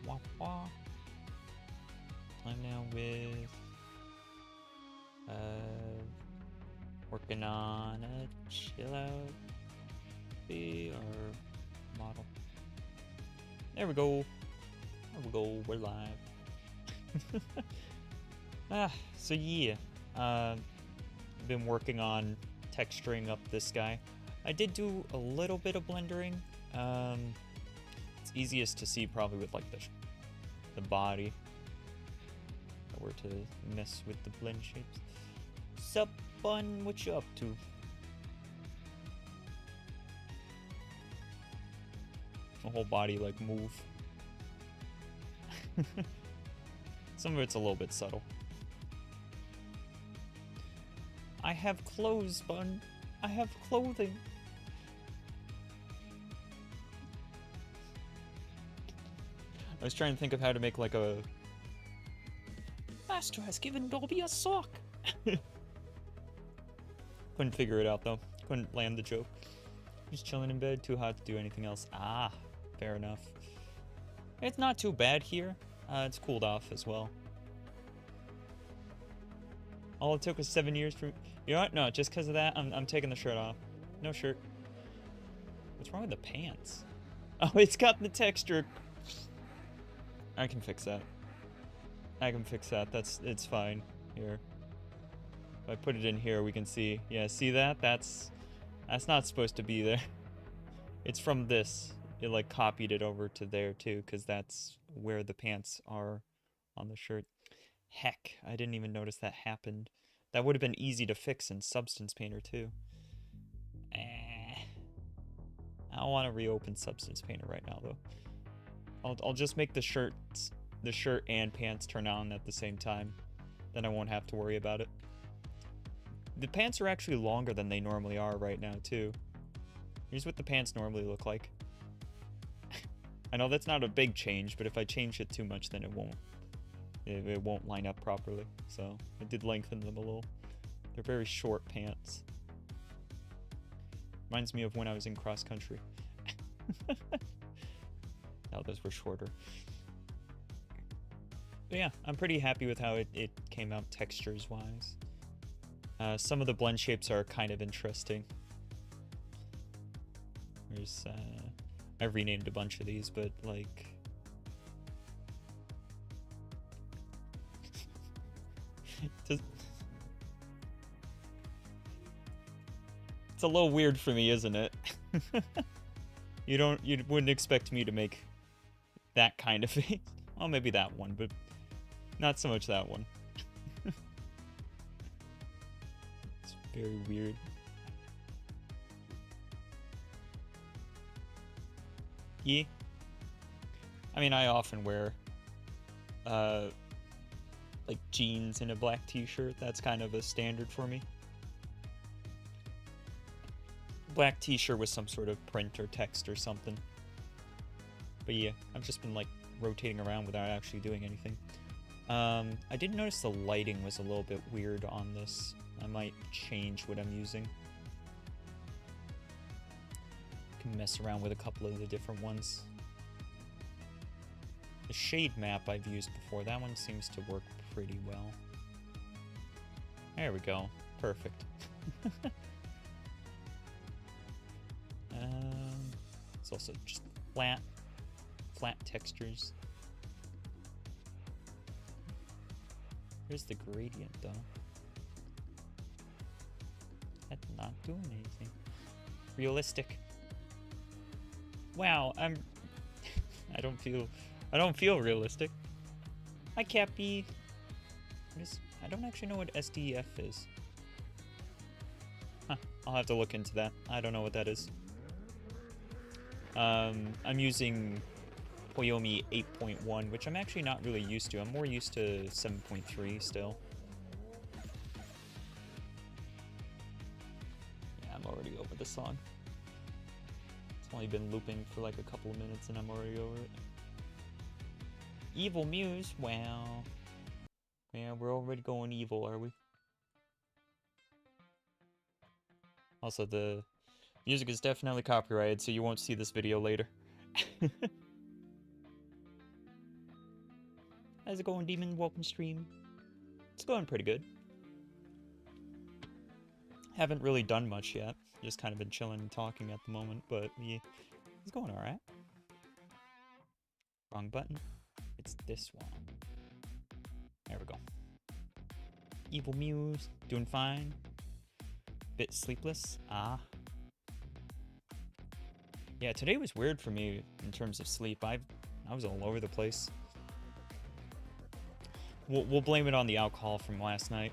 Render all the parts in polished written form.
wah, wah. I'm now with working on a ChilloutVR model. There we go. There we go. We're live. So yeah, been working on texturing up this guy. I did do a little bit of blendering. It's easiest to see probably with like the body. If I were to mess with the blend shapes. Sup, bun? What you up to? The whole body like move. Some of it's a little bit subtle. I have clothes, bun. I have clothing. I was trying to think of how to make like a... Master has given Dolby a sock. Couldn't figure it out though. Couldn't land the joke. Just chilling in bed, too hot to do anything else. Ah, fair enough. It's not too bad here. It's cooled off as well. All it took was 7 years for... You know what? No, just because of that, I'm taking the shirt off. No shirt. What's wrong with the pants? Oh, it's got the texture. I can fix that. I can fix that. It's fine. Here. If I put it in here, we can see. Yeah, see that? That's not supposed to be there. It's from this. It like copied it over to there too, because that's where the pants are on the shirt. Heck, I didn't even notice that happened. That would have been easy to fix in Substance Painter too. I don't want to reopen Substance Painter right now though. I'll just make the shirt and pants turn on at the same time. Then I won't have to worry about it. The pants are actually longer than they normally are right now too. Here's what the pants normally look like. I know that's not a big change, but if I change it too much, then it won't line up properly. So I did lengthen them a little. They're very short pants. Reminds me of when I was in cross country. Now those were shorter. But yeah, I'm pretty happy with how it came out textures wise. Some of the blend shapes are kind of interesting. There's I've renamed a bunch of these, but like it's a little weird for me, isn't it? You wouldn't expect me to make that kind of face. Well, maybe that one, but not so much that one. It's very weird. Yeah. I mean, I often wear like jeans and a black t-shirt. That's kind of a standard for me. Black t-shirt with some sort of print or text or something. But yeah, I've just been like rotating around without actually doing anything. I did notice the lighting was a little bit weird on this. I might change what I'm using. Can mess around with a couple of the different ones. The shade map I've used before, that one seems to work pretty well. There we go. Perfect. It's also just flat textures. Here's the gradient though. That's not doing anything. Realistic. Wow, I don't feel realistic. Hi, Cappy. I don't actually know what SDF is. Huh, I'll have to look into that. I don't know what that is. I'm using Poyomi 8.1, which I'm actually not really used to. I'm more used to 7.3 still. Yeah, I'm already over the song. It's only been looping for like a couple of minutes and I'm already over it. Evil Mews, wow. Yeah, we're already going evil, are we? Also, the music is definitely copyrighted, so you won't see this video later. How's it going, Demon? Welcome stream. It's going pretty good. Haven't really done much yet. Just kind of been chilling and talking at the moment, but yeah, it's going alright. Wrong button. It's this one. There we go. Evil Mews, doing fine. Bit sleepless. Ah. Yeah, today was weird for me in terms of sleep. I was all over the place. We'll blame it on the alcohol from last night.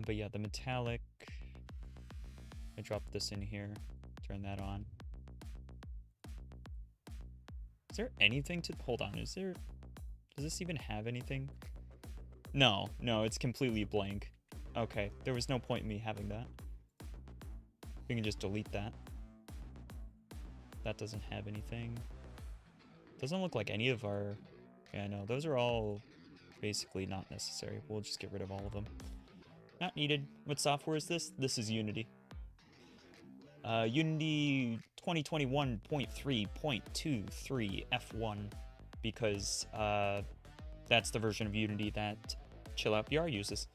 But yeah, the metallic. I dropped this in here. Turn that on. Is there anything to... Hold on, is there... Does this even have anything? No, it's completely blank. Okay, there was no point in me having that. We can just delete that. That doesn't have anything. Doesn't look like any of our... Yeah, no, those are all basically not necessary. We'll just get rid of all of them. Not needed. What software is this? This is Unity. Unity 2021.3.23 F1, because that's the version of Unity that ChilloutVR uses.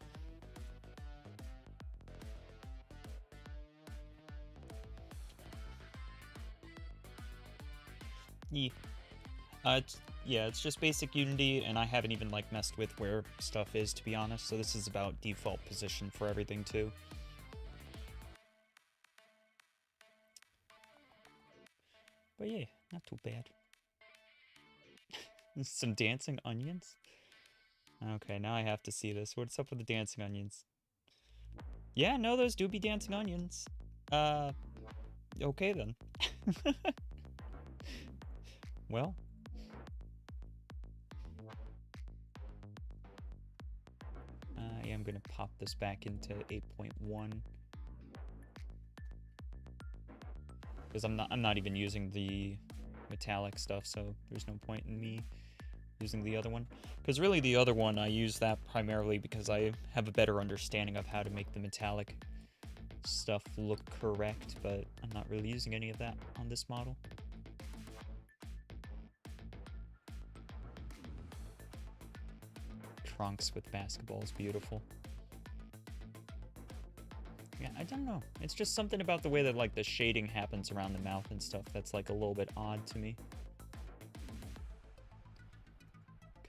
Yeah, it's just basic Unity, and I haven't even like messed with where stuff is, to be honest. So this is about default position for everything too. But yeah, not too bad. Some dancing onions? Okay, now I have to see this. What's up with the dancing onions? Yeah, no, those do be dancing onions. Okay then. Well. I am gonna pop this back into 8.1. Because I'm not even using the metallic stuff, so there's no point in me using the other one. Because really the other one, I use that primarily because I have a better understanding of how to make the metallic stuff look correct, but I'm not really using any of that on this model. Trunks with basketball is beautiful. Yeah, I don't know. It's just something about the way that like the shading happens around the mouth and stuff that's like a little bit odd to me.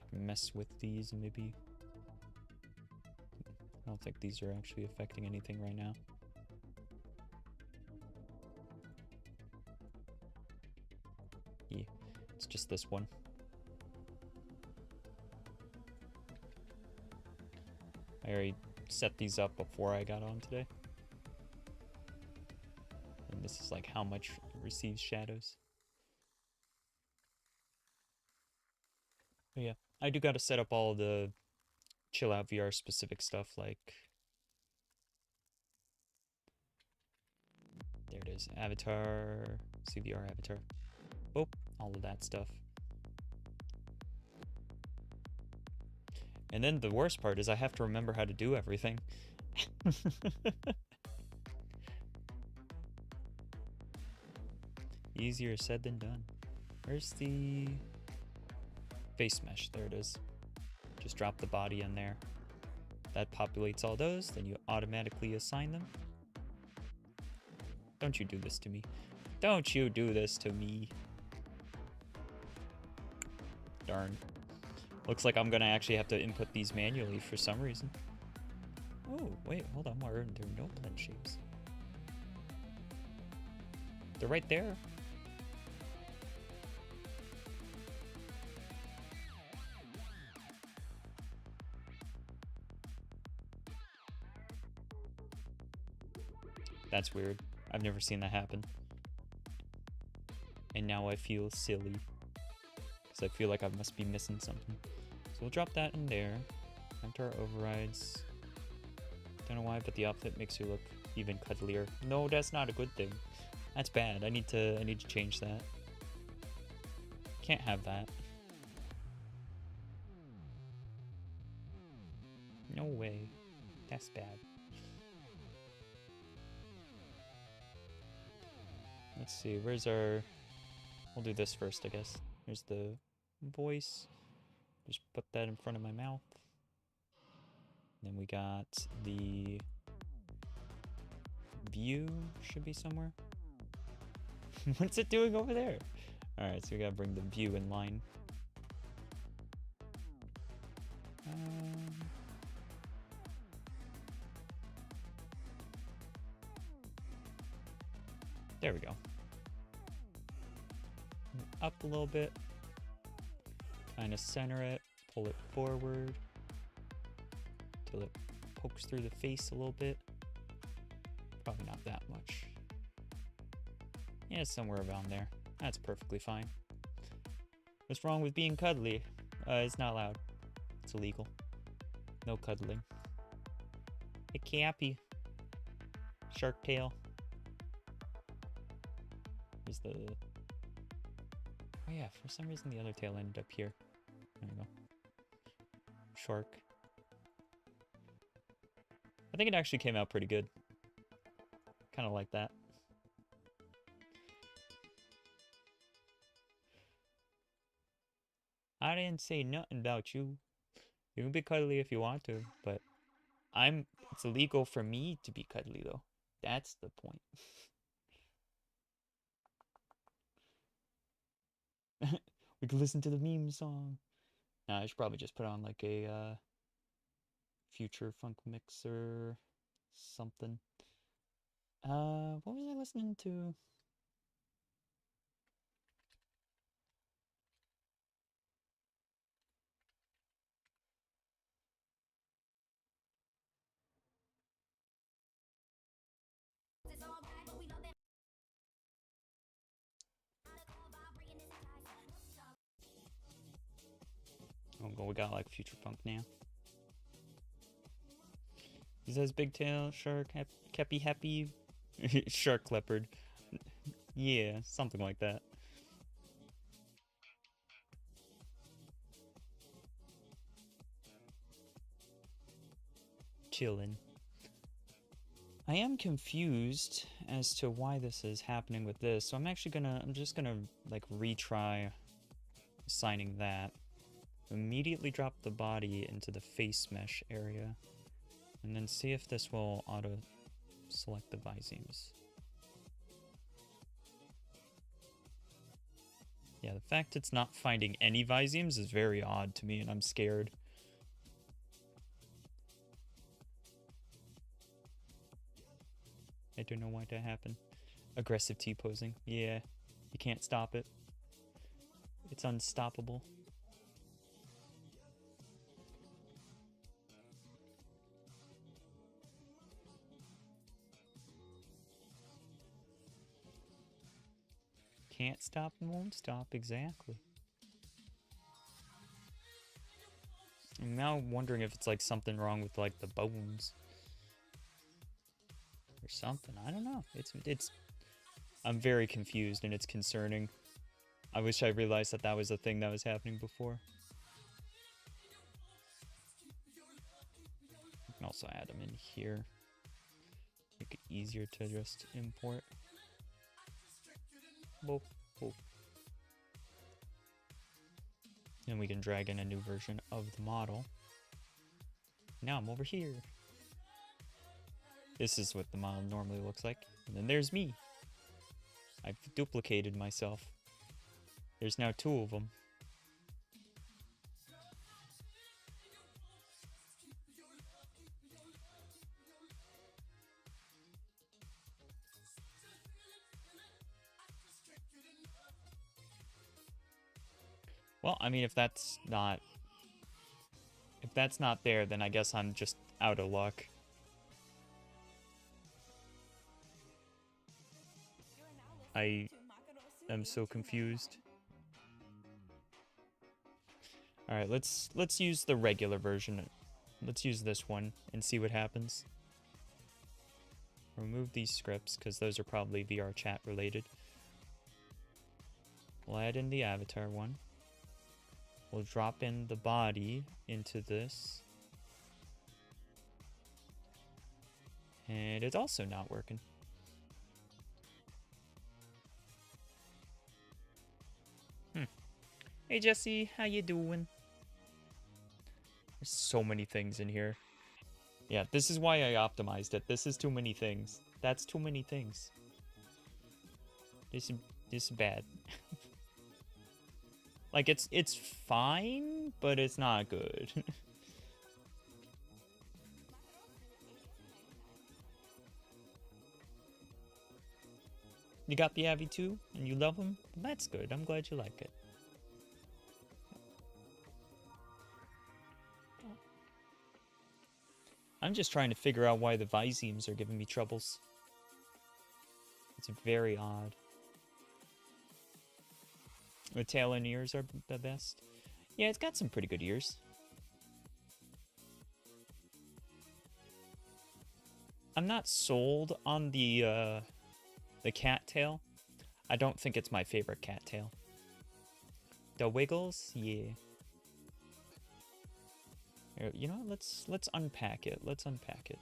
Could mess with these maybe. I don't think these are actually affecting anything right now. Yeah, it's just this one. I already set these up before I got on today. And this is like how much it receives shadows. But yeah, I do gotta set up all the ChilloutVR specific stuff, like... There it is, avatar, CVR avatar. Oh, all of that stuff. And then the worst part is I have to remember how to do everything. Easier said than done. Where's the face mesh? There it is. Just drop the body in there. That populates all those, then you automatically assign them. Don't you do this to me. Don't you do this to me. Darn. Looks like I'm gonna actually have to input these manually for some reason. Oh, wait, hold on. Why are there no blend shapes? They're right there. That's weird. I've never seen that happen. And now I feel silly. Because I feel like I must be missing something. So we'll drop that in there. Enter overrides. Don't know why, but the outfit makes you look even cuddlier. No, that's not a good thing. That's bad. I need to change that. Can't have that. No way. That's bad. Let's see, where's our... We'll do this first, I guess. Here's the voice. Just put that in front of my mouth. Then we got the view, should be somewhere. What's it doing over there? Alright, so we gotta bring the view in line. There we go. Up a little bit. Kind of center it. Pull it forward. Till it pokes through the face a little bit. Probably not that much. Yeah, somewhere around there. That's perfectly fine. What's wrong with being cuddly? It's not allowed. It's illegal. No cuddling. Hey, Cappy. Shark tail. Here's the... Oh yeah, for some reason the other tail ended up here. There we go. Shark. I think it actually came out pretty good. Kind of like that. I didn't say nothing about you. You can be cuddly if you want to, but it's illegal for me to be cuddly though. That's the point. We can listen to the meme song. Nah, I should probably just put on like a future funk mix or something. What was I listening to? Oh, but we got like future funk now. He says big tail, shark, keppy happy, shark leopard. Yeah, something like that. Chillin'. I am confused as to why this is happening with this, so I'm just gonna like retry assigning that. Immediately drop the body into the face mesh area, and then see if this will auto select the visemes. Yeah, the fact it's not finding any visemes is very odd to me, and I'm scared. I don't know why that happened. Aggressive T-posing. Yeah, you can't stop it. It's unstoppable. Can't stop and won't stop, exactly. I'm now wondering if it's like something wrong with like the bones. Or something, I don't know. I'm very confused and it's concerning. I wish I realized that was a thing that was happening before. I can also add them in here. Make it easier to just import. Boop, boop. And we can drag in a new version of the model. Now I'm over here. This is what the model normally looks like. And then there's me. I've duplicated myself. There's now 2 of them. Well, I mean, if that's not there, then I guess I'm just out of luck. I am so confused. All right, let's use the regular version. Let's use this one and see what happens. Remove these scripts because those are probably VR chat related. We'll add in the avatar one. We'll drop in the body into this. And it's also not working. Hey Jesse, how you doing? There's so many things in here. Yeah, this is why I optimized it. This is too many things. That's too many things. This is bad. Like it's fine, but it's not good. You got the Abby too, and you love him? That's good. I'm glad you like it. I'm just trying to figure out why the Viziums are giving me troubles. It's very odd. The tail and ears are the best. Yeah, it's got some pretty good ears. I'm not sold on the cat tail. I don't think it's my favorite cat tail. The Wiggles, yeah. You know what? Let's unpack it. Let's unpack it.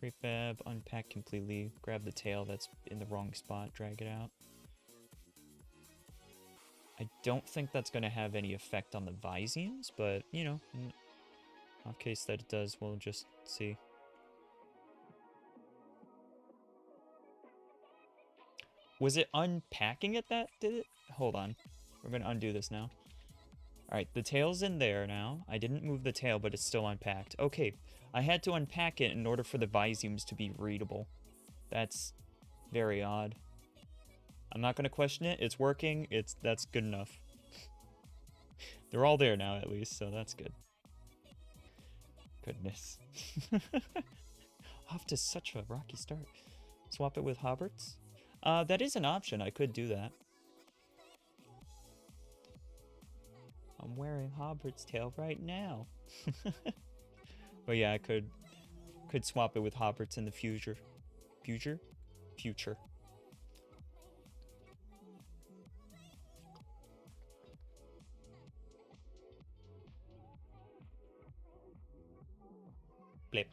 Prefab, unpack completely. Grab the tail that's in the wrong spot. Drag it out. I don't think that's going to have any effect on the Viziums, but, you know, in case that it does, we'll just see. Was it unpacking it that did it? Hold on. We're going to undo this now. Alright, the tail's in there now. I didn't move the tail, but it's still unpacked. Okay, I had to unpack it in order for the Viziums to be readable. That's very odd. I'm not going to question it. It's working. That's good enough. They're all there now, at least, so that's good. Goodness. Off to such a rocky start. Swap it with Hobbarts? That is an option. I could do that. I'm wearing Hobbart's tail right now. But yeah, I could swap it with Hobbart's in the future. Future? Future. Blip.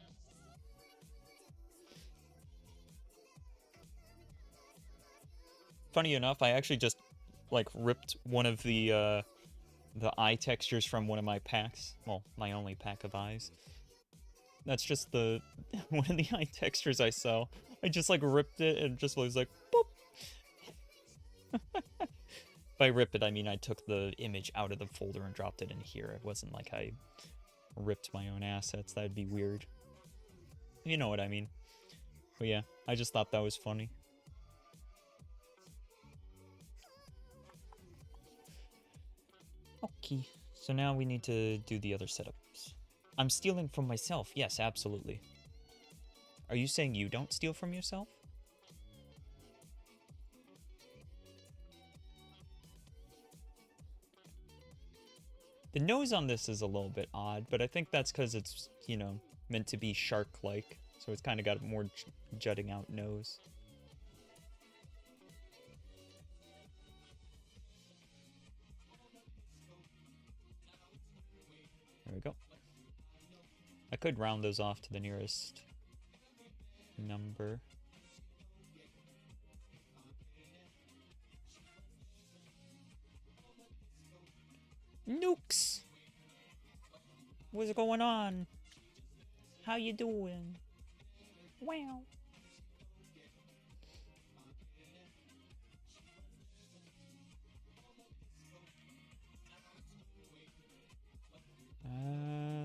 Funny enough, I actually just like ripped one of the eye textures from one of my packs. Well, my only pack of eyes. That's just the one of the eye textures I sell. I just like ripped it and just was like, boop. By rip it, I mean I took the image out of the folder and dropped it in here. It wasn't like I ripped my own assets. That'd be weird. You know what I mean. But yeah, I just thought that was funny. Okay, so now we need to do the other setups. I'm stealing from myself. Yes, absolutely. Are you saying you don't steal from yourself? The nose on this is a little bit odd, but I think that's because it's, you know, meant to be shark-like. So it's kind of got a more jutting out nose. There we go. I could round those off to the nearest number. Nukes! What's going on? How you doing? Wow.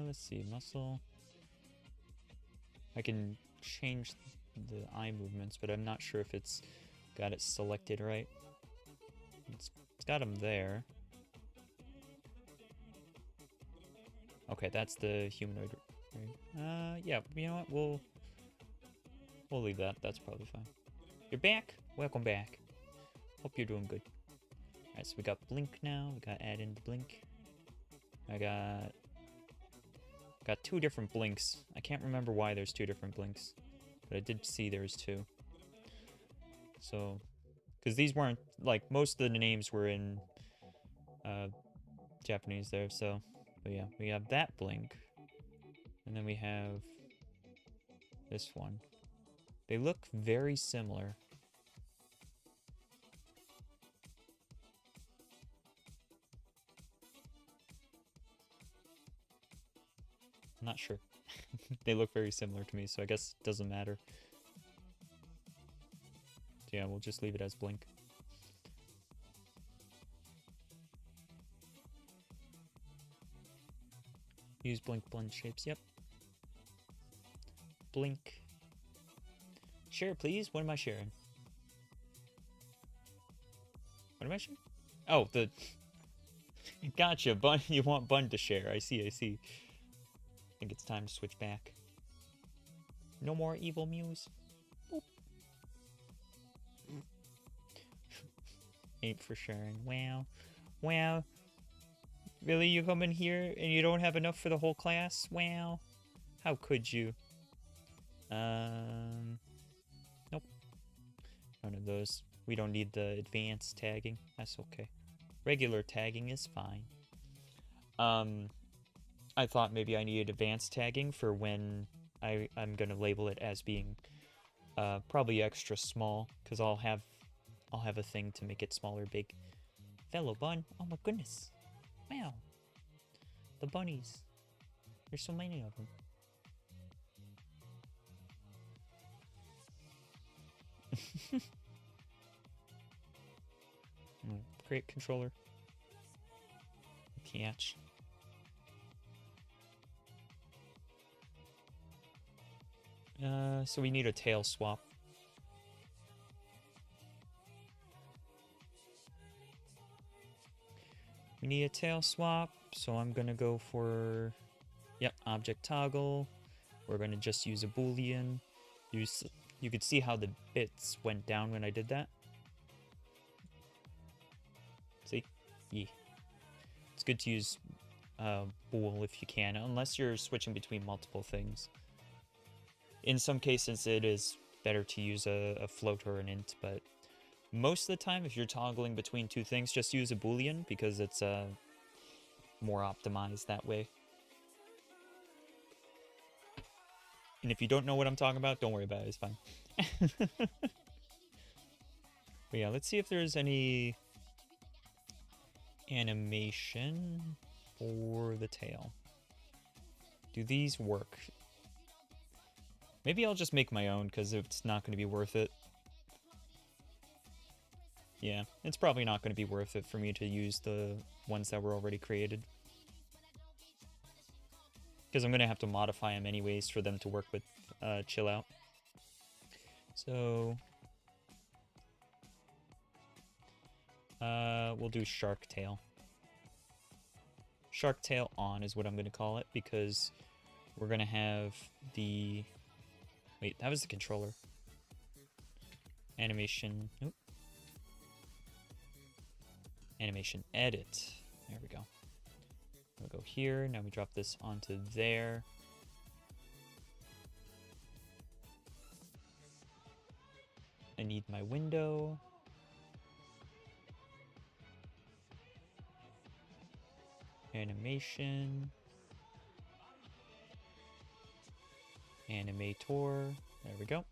Let's see, muscle. I can change the eye movements, but I'm not sure if it's got it selected right. It's got them there. Okay, that's the humanoid. Yeah, you know what? We'll leave that. That's probably fine. You're back. Welcome back. Hope you're doing good. All right, so we got blink now. We got add in the blink. I got two different blinks. I can't remember why there's two different blinks, but I did see there's two. So, because these weren't like most of the names were in Japanese there. So, but yeah, we have that blink, and then we have this one. They look very similar. I'm not sure. They look very similar to me, so I guess it doesn't matter. So yeah, we'll just leave it as blink. Use blink blend shapes, yep. Blink. Share, please. What am I sharing? What am I sharing? Oh, the... Gotcha, Bun. You want Bun to share. I see, I see. I think it's time to switch back. No more evil Mews. Boop. Ain't for sharing. Wow. Wow. Really? You come in here and you don't have enough for the whole class? Wow. How could you? Nope. None of those. We don't need the advanced tagging. That's okay. Regular tagging is fine. I thought maybe I needed advanced tagging for when I'm gonna label it as being probably extra small, because I'll have a thing to make it small or big. Fellow Bun. Oh my goodness. Wow. The bunnies. There's so many of them. Great controller. Catch. So we need a tail swap. We need a tail swap, so I'm gonna go for, yep, object toggle. We're gonna just use a boolean. You could see how the bits went down when I did that. See? Yeah. It's good to use bool if you can, unless you're switching between multiple things. In some cases, it is better to use a float or an int, but most of the time, if you're toggling between two things, just use a boolean, because it's more optimized that way. And if you don't know what I'm talking about, don't worry about it, it's fine. But yeah, let's see if there's any animation for the tail. Do these work? Maybe I'll just make my own, because it's not going to be worth it. Yeah, it's probably not going to be worth it for me to use the ones that were already created. Because I'm going to have to modify them anyways for them to work with Chillout. So... we'll do Shark Tail. Shark Tail on is what I'm going to call it, because we're going to have the... Wait, that was the controller. Animation... Nope. Animation edit. There we go. We'll go here. Now we drop this onto there. I need my window. Animation. Animator. There we go.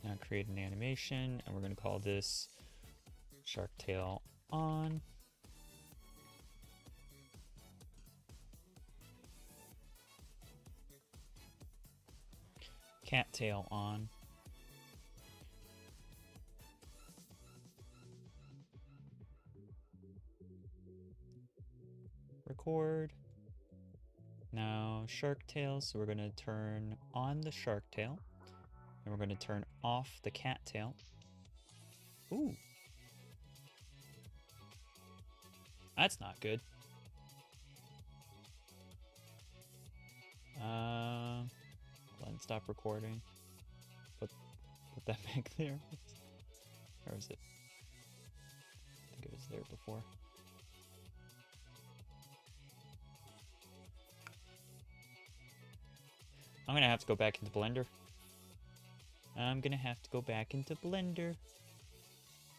Now create an animation, and we're going to call this Shark Tail on. Cat tail on. Record. Now shark tail, so we're going to turn on the shark tail. And we're going to turn off the cat tail. Ooh. That's not good. Let's stop recording. Put that back there. Where is it? I think it was there before. I'm gonna have to go back into Blender.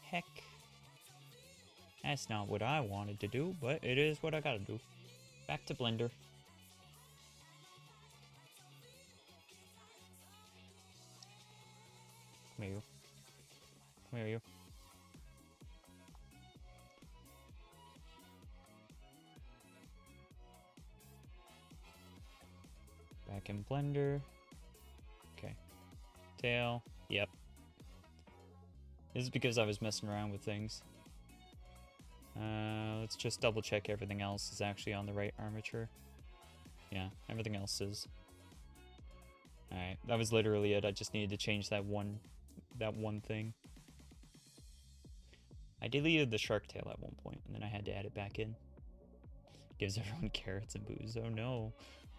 Heck. That's not what I wanted to do, but it is what I gotta do. Back to Blender. Back in Blender. Okay. Tail. Yep. This is because I was messing around with things. Let's just double check everything else is actually on the right armature. Yeah, everything else is. Alright, that was literally it. I just needed to change that one thing. I deleted the shark tail at one point, and then I had to add it back in. Gives everyone carrots and booze. Oh no.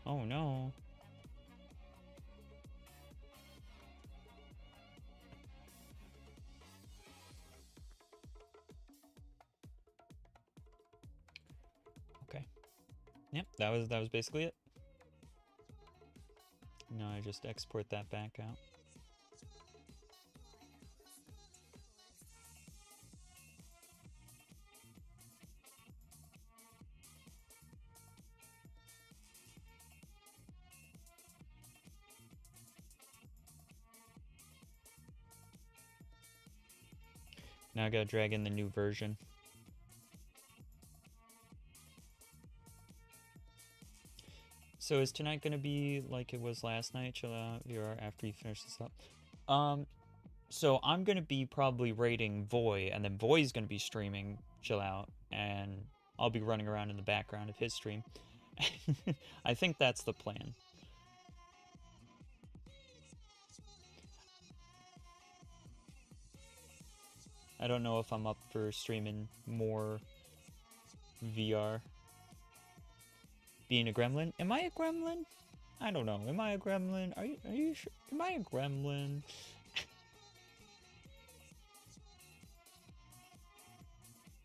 Oh no. Okay. Yep, that was basically it. Now I just export that back out. Now I gotta drag in the new version. So is tonight gonna be like it was last night, ChilloutVR, after you finish this up? So I'm gonna be probably raiding Voy, and then Voy's gonna be streaming Chill Out, and I'll be running around in the background of his stream. I think that's the plan. I don't know if I'm up for streaming more VR. Being a gremlin? Am I a gremlin? I don't know. Am I a gremlin? Are you sure? Am I a gremlin?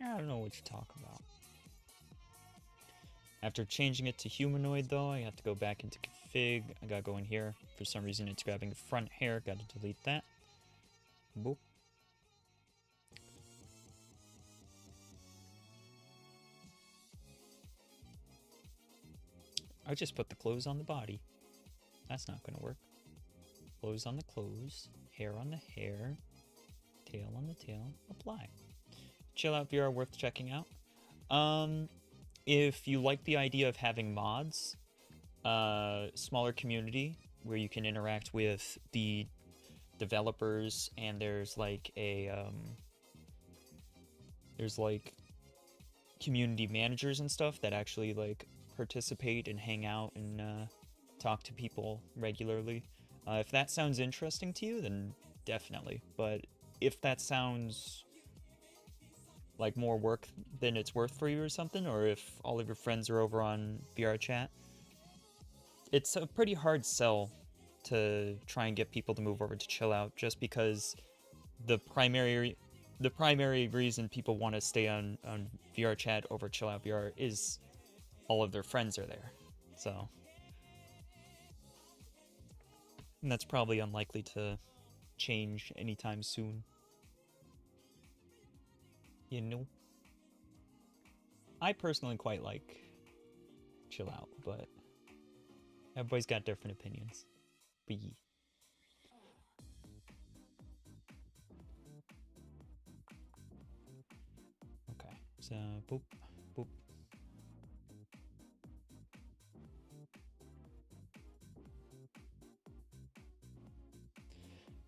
I don't know what you're talking about. After changing it to humanoid though, I have to go back into config. I gotta go in here. For some reason it's grabbing front hair. Gotta delete that. Boop. I just put the clothes on the body. That's not gonna work. Clothes on the clothes. Hair on the hair. Tail on the tail. Apply. Chill Out VR worth checking out. If you like the idea of having mods, smaller community where you can interact with the developers, and there's like a there's like community managers and stuff that actually like participate and hang out and talk to people regularly. If that sounds interesting to you, then definitely. But if that sounds like more work than it's worth for you or something, or if all of your friends are over on VR chat, it's a pretty hard sell to try and get people to move over to Chill Out, just because the primary reason people want to stay on VR chat over Chill Out VR is all of their friends are there. So, and that's probably unlikely to change anytime soon. You know, I personally quite like Chill Out, but everybody's got different opinions. But yeah. Okay, so boop, boop.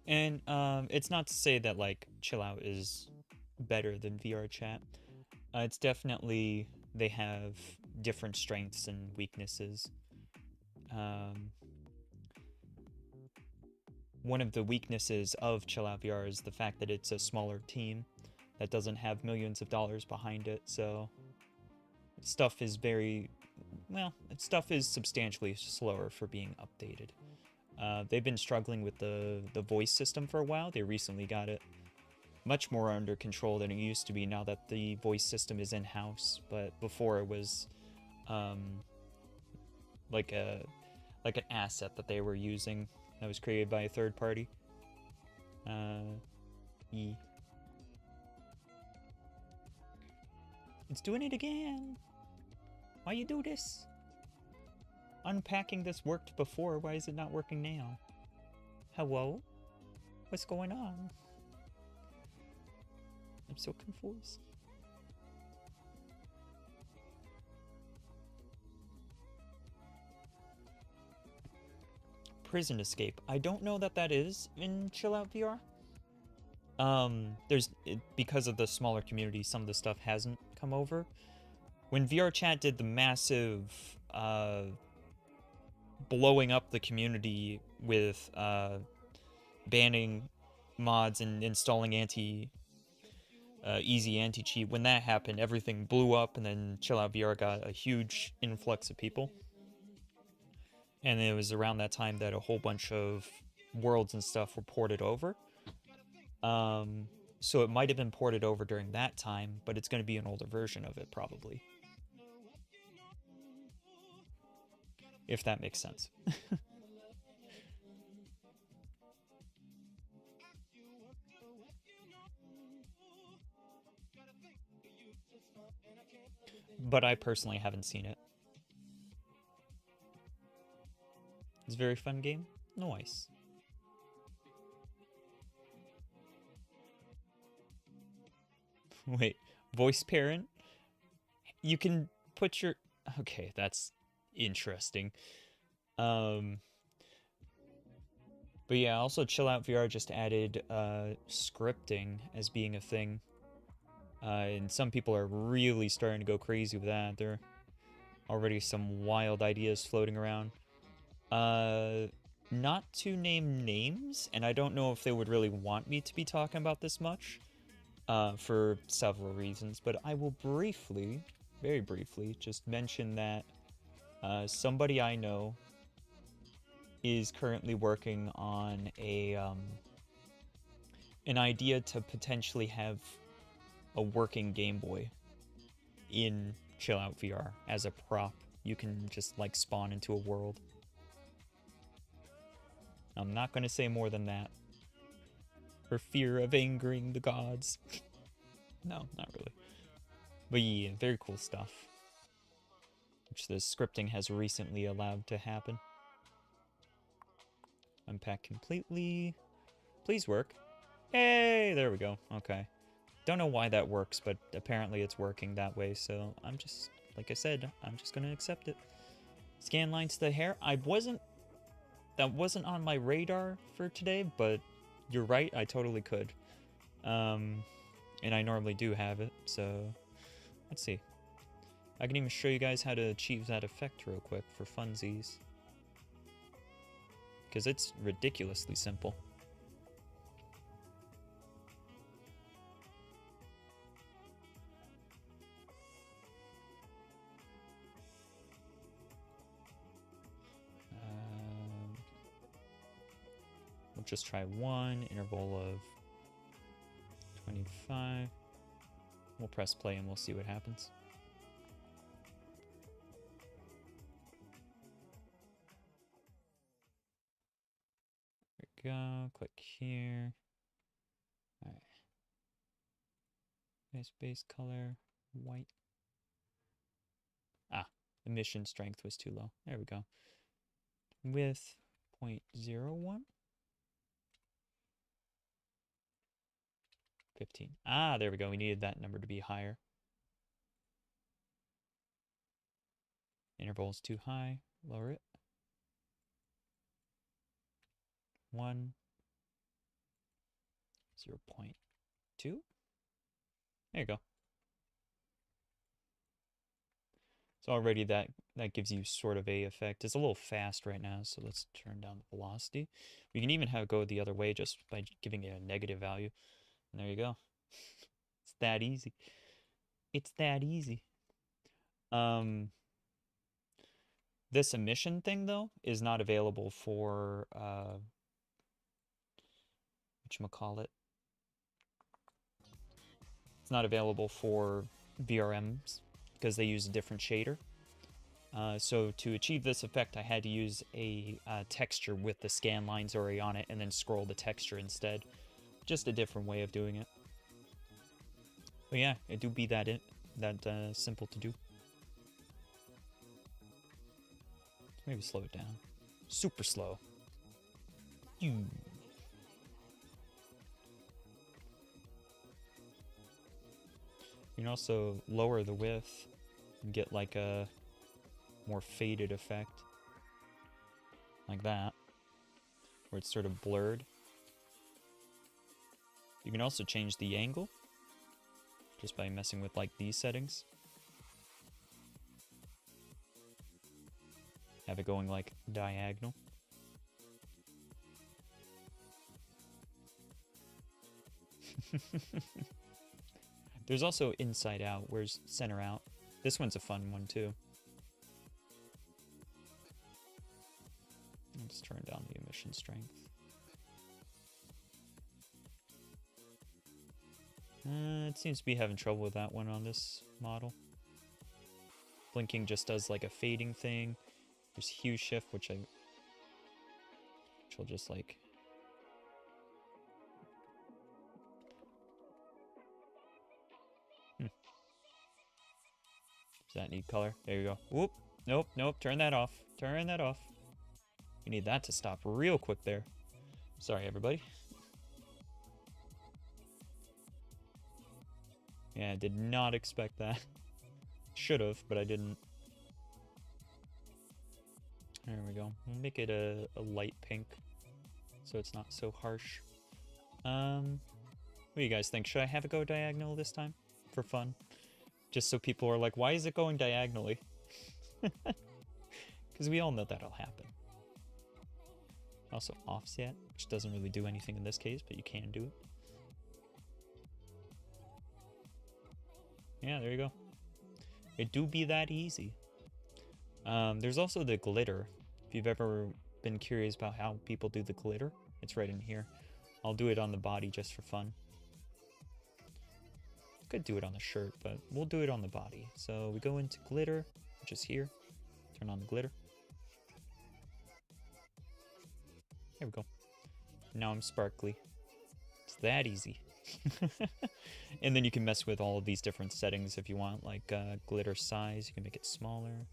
And it's not to say that like Chill Out is better than VR chat. It's definitely, they have different strengths and weaknesses. One of the weaknesses of Chill Out VR is the fact that it's a smaller team that doesn't have millions of dollars behind it, so stuff is substantially slower for being updated. They've been struggling with the voice system for a while. They recently got it much more under control than it used to be now that the voice system is in-house, but before it was like an asset that they were using that was created by a third party. It's doing it again. Why you do this? Unpacking this worked before, why is it not working now? Hello? What's going on? I'm so confused. prison escape. I don't know that that is in ChilloutVR. Because of the smaller community, some of the stuff hasn't come over. When VR Chat did the massive blowing up the community with banning mods and installing easy anti-cheat, when that happened, everything blew up, and then ChilloutVR got a huge influx of people. And it was around that time that a whole bunch of worlds and stuff were ported over. So it might have been ported over during that time, but it's going to be an older version of it, probably. If that makes sense. But I personally haven't seen it. It's a very fun game. Nice. Wait, voice parent? You can put your... Okay, that's interesting. But yeah, also ChilloutVR just added scripting as being a thing. And some people are really starting to go crazy with that. There are already some wild ideas floating around. Not to name names, and I don't know if they would really want me to be talking about this much, for several reasons, but I will briefly, very briefly, just mention that somebody I know is currently working on an idea to potentially have a working Game Boy in ChilloutVR as a prop. You can just like spawn into a world. I'm not going to say more than that, for fear of angering the gods. No, not really. But yeah, very cool stuff, which the scripting has recently allowed to happen. Unpack completely. Please work. Hey, there we go. Okay. Don't know why that works, but apparently it's working that way, so I'm just, like I said, I'm just gonna accept it. Scan lines to the hair. That wasn't on my radar for today, but you're right, I totally could. And I normally do have it, so let's see. I can even show you guys how to achieve that effect real quick for funsies, because it's ridiculously simple. We'll just try one interval of 25. We'll press play and we'll see what happens. There we go. Click here. All right. Nice base color, white. Ah, emission strength was too low. There we go. Width 0.01. 15. Ah, there we go. We needed that number to be higher. Interval is too high. Lower it. 1. 0.2. There you go. So already that gives you sort of a effect. It's a little fast right now, so let's turn down the velocity. We can even have it go the other way just by giving it a negative value. And there you go. It's that easy. It's that easy. This emission thing, though, is not available for, whatchamacallit? It's not available for VRMs because they use a different shader. So to achieve this effect, I had to use a texture with the scan lines already on it and then scroll the texture instead. Just a different way of doing it. But yeah, it do be that simple to do. Maybe slow it down. Super slow. You can also lower the width and get like a more faded effect. Like that. where it's sort of blurred. You can also change the angle just by messing with like these settings. Have it going like diagonal. There's also inside out, where's center out. This one's a fun one too. Let's turn down the emission strength. It seems to be having trouble with that one on this model. Blinking just does like a fading thing. There's hue shift, which will just like... Does that need color? There you go. Whoop. Nope, nope. Turn that off. Turn that off. You need that to stop real quick there. Sorry, everybody. Yeah, I did not expect that. Should have, but I didn't. There we go. We'll make it a light pink, so it's not so harsh. What do you guys think? Should I have it go diagonal this time? For fun? Just so people are like, why is it going diagonally? Because we all know that'll happen. Also offset, which doesn't really do anything in this case, but you can do it. Yeah, there you go. It do be that easy. There's also the glitter. If you've ever been curious about how people do the glitter, it's right in here. I'll do it on the body just for fun. Could do it on the shirt, but we'll do it on the body. So we go into glitter, which is here. Turn on the glitter. There we go. Now I'm sparkly. It's that easy. And then you can mess with all of these different settings if you want, like glitter size. You can make it smaller.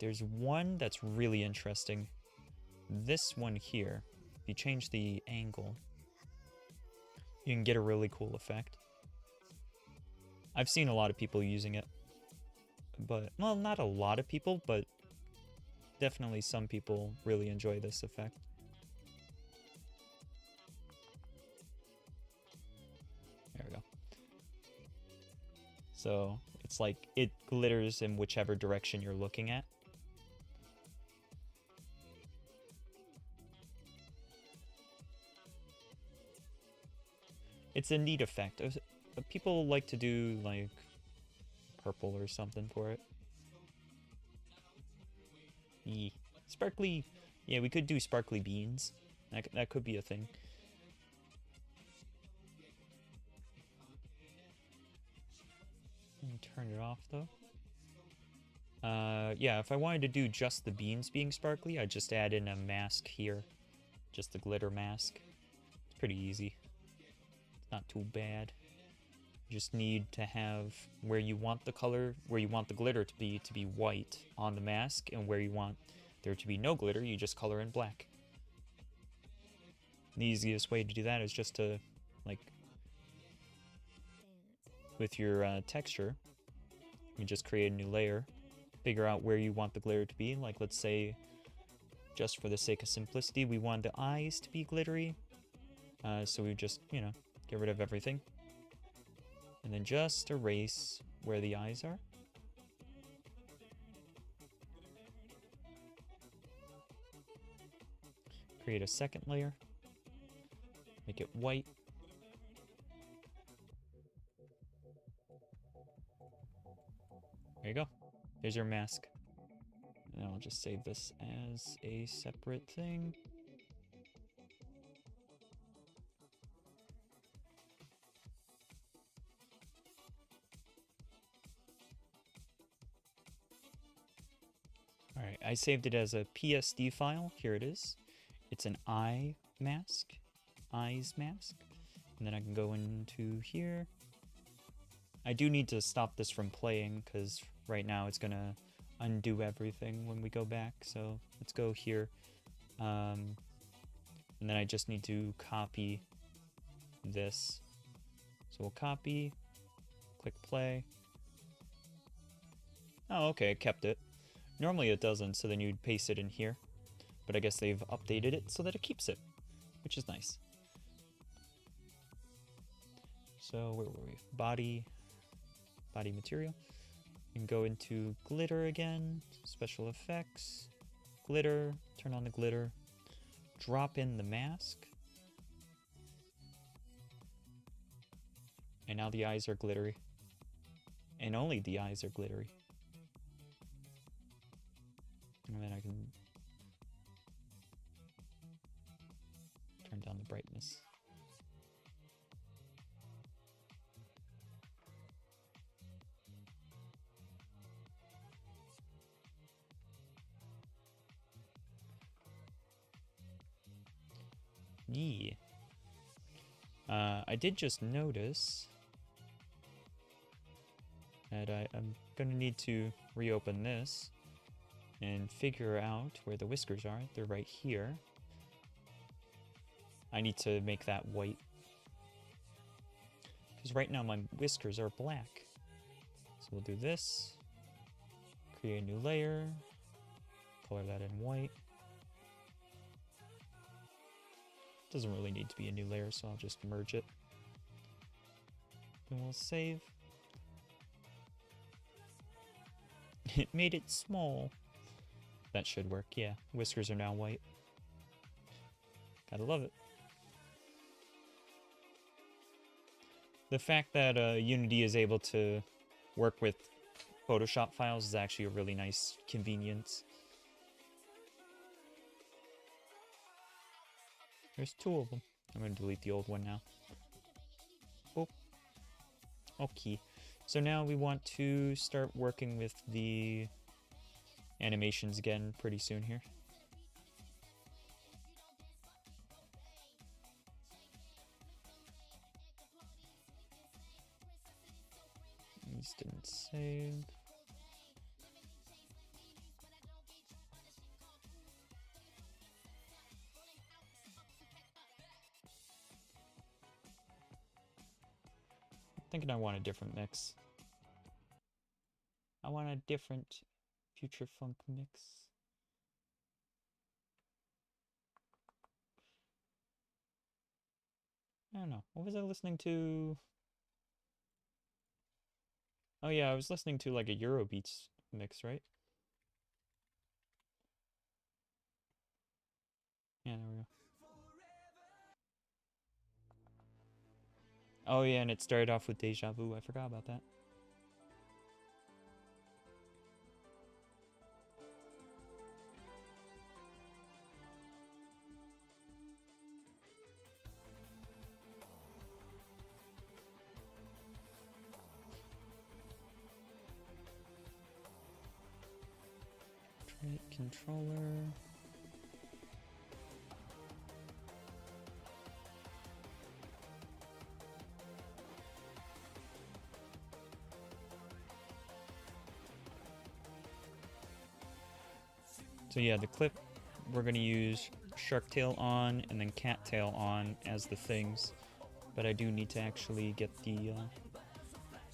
There's one that's really interesting. This one here, if you change the angle, you can get a really cool effect. I've seen a lot of people using it, but, well, not a lot of people, but definitely some people really enjoy this effect. There we go. So it's like it glitters in whichever direction you're looking at. It's a neat effect. People like to do like purple or something for it. Sparkly. Yeah, we could do sparkly beans. That could be a thing. Turn it off though. Yeah, if I wanted to do just the beans being sparkly, I'd just add in a mask here. Just a glitter mask. It's pretty easy. It's not too bad. You just need to have where you want the color, where you want the glitter to be white on the mask, and where you want there to be no glitter, you just color in black. The easiest way to do that is just to, like, with your texture, you just create a new layer, figure out where you want the glitter to be. Like, let's say, just for the sake of simplicity, we want the eyes to be glittery. So we just, you know, get rid of everything. And then just erase where the eyes are. Create a second layer. Make it white. There you go. There's your mask. And I'll just save this as a separate thing. Alright, I saved it as a PSD file. Here it is. It's an eye mask. Eyes mask. And then I can go into here. I do need to stop this from playing because right now it's gonna undo everything when we go back. So let's go here. And then I just need to copy this. So we'll copy, click play. Oh, okay, it kept it. Normally it doesn't, so then you'd paste it in here. but I guess they've updated it so that it keeps it, which is nice. So where were we? Body material. You can go into glitter again, special effects, glitter, turn on the glitter, drop in the mask. And now the eyes are glittery. And only the eyes are glittery. And then I can turn down the brightness. Yeah. I did just notice that I'm gonna need to reopen this and figure out where the whiskers are. They're right here. I need to make that white. Because right now my whiskers are black. So we'll do this. Create a new layer. Color that in white. Doesn't really need to be a new layer, so I'll just merge it. Then we'll save. It made it small. That should work, yeah. Whiskers are now white. Gotta love it. The fact that Unity is able to work with Photoshop files is actually a really nice convenience. There's two of them. I'm going to delete the old one now. Oh. Okay. So now we want to start working with the animations again pretty soon here. These didn't save. I'm thinking I want a different mix. I want a different future funk mix. I don't know. What was I listening to? Oh yeah, I was listening to like a Eurobeats mix, right? Yeah, there we go. Oh yeah, and it started off with Deja Vu. I forgot about that. Trait controller. So yeah, the clip, we're going to use shark tail on and then cat tail on as the things. But I do need to actually get the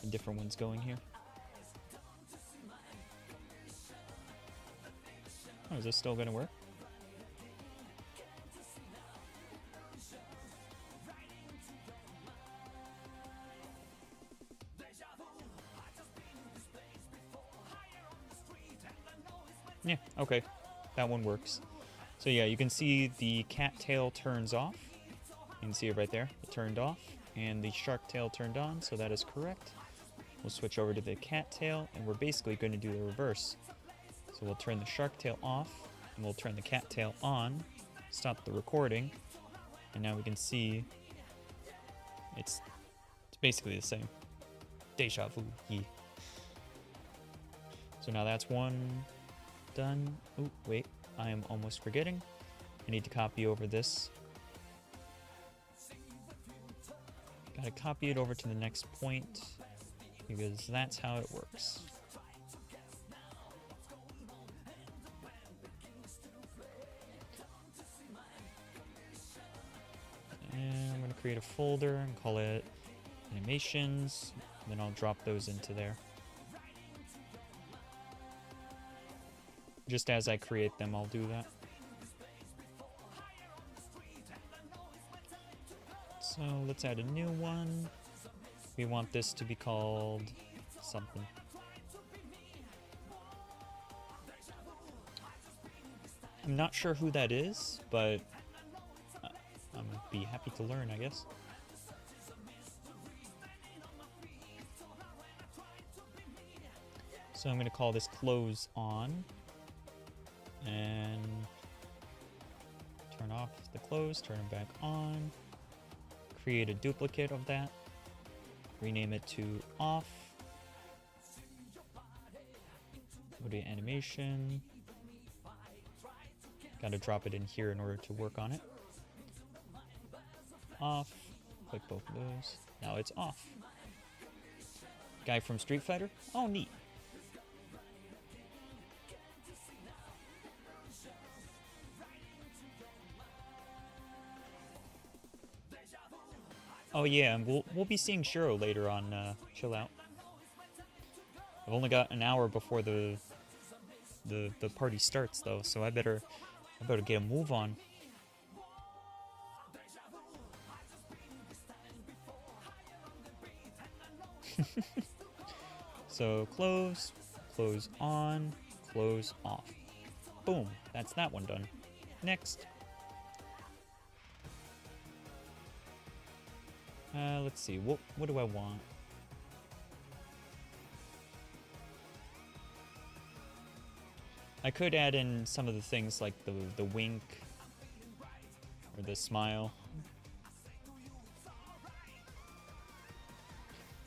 different ones going here. Oh, is this still going to work? Yeah, okay. That one works. So yeah, you can see the cat tail turns off. You can see it right there. It turned off. And the shark tail turned on, so that is correct. We'll switch over to the cat tail, and we're basically going to do the reverse. So we'll turn the shark tail off, and we'll turn the cat tail on, stop the recording, and now we can see it's basically the same. Deja vu. Yeah. So now that's one done. Oh, wait. I am almost forgetting. I need to copy over this. Gotta copy it over to the next point, because that's how it works. And I'm gonna create a folder and call it animations. Then I'll drop those into there. Just as I create them, I'll do that. So let's add a new one. We want this to be called something. I'm not sure who that is, but I'm gonna be happy to learn, I guess. So I'm gonna call this close on and turn off the close, turn it back on, create a duplicate of that, rename it to off, go to animation, gotta drop it in here in order to work on it. Off, click both of those, now it's off. Guy from Street Fighter, oh neat. Oh yeah, and we'll be seeing Shiro later on Chill Out. I've only got an hour before the party starts though, so I better get a move on. So close, close on, close off. Boom, that's that one done. Next. Let's see, what do I want? I could add in some of the things like the wink or the smile.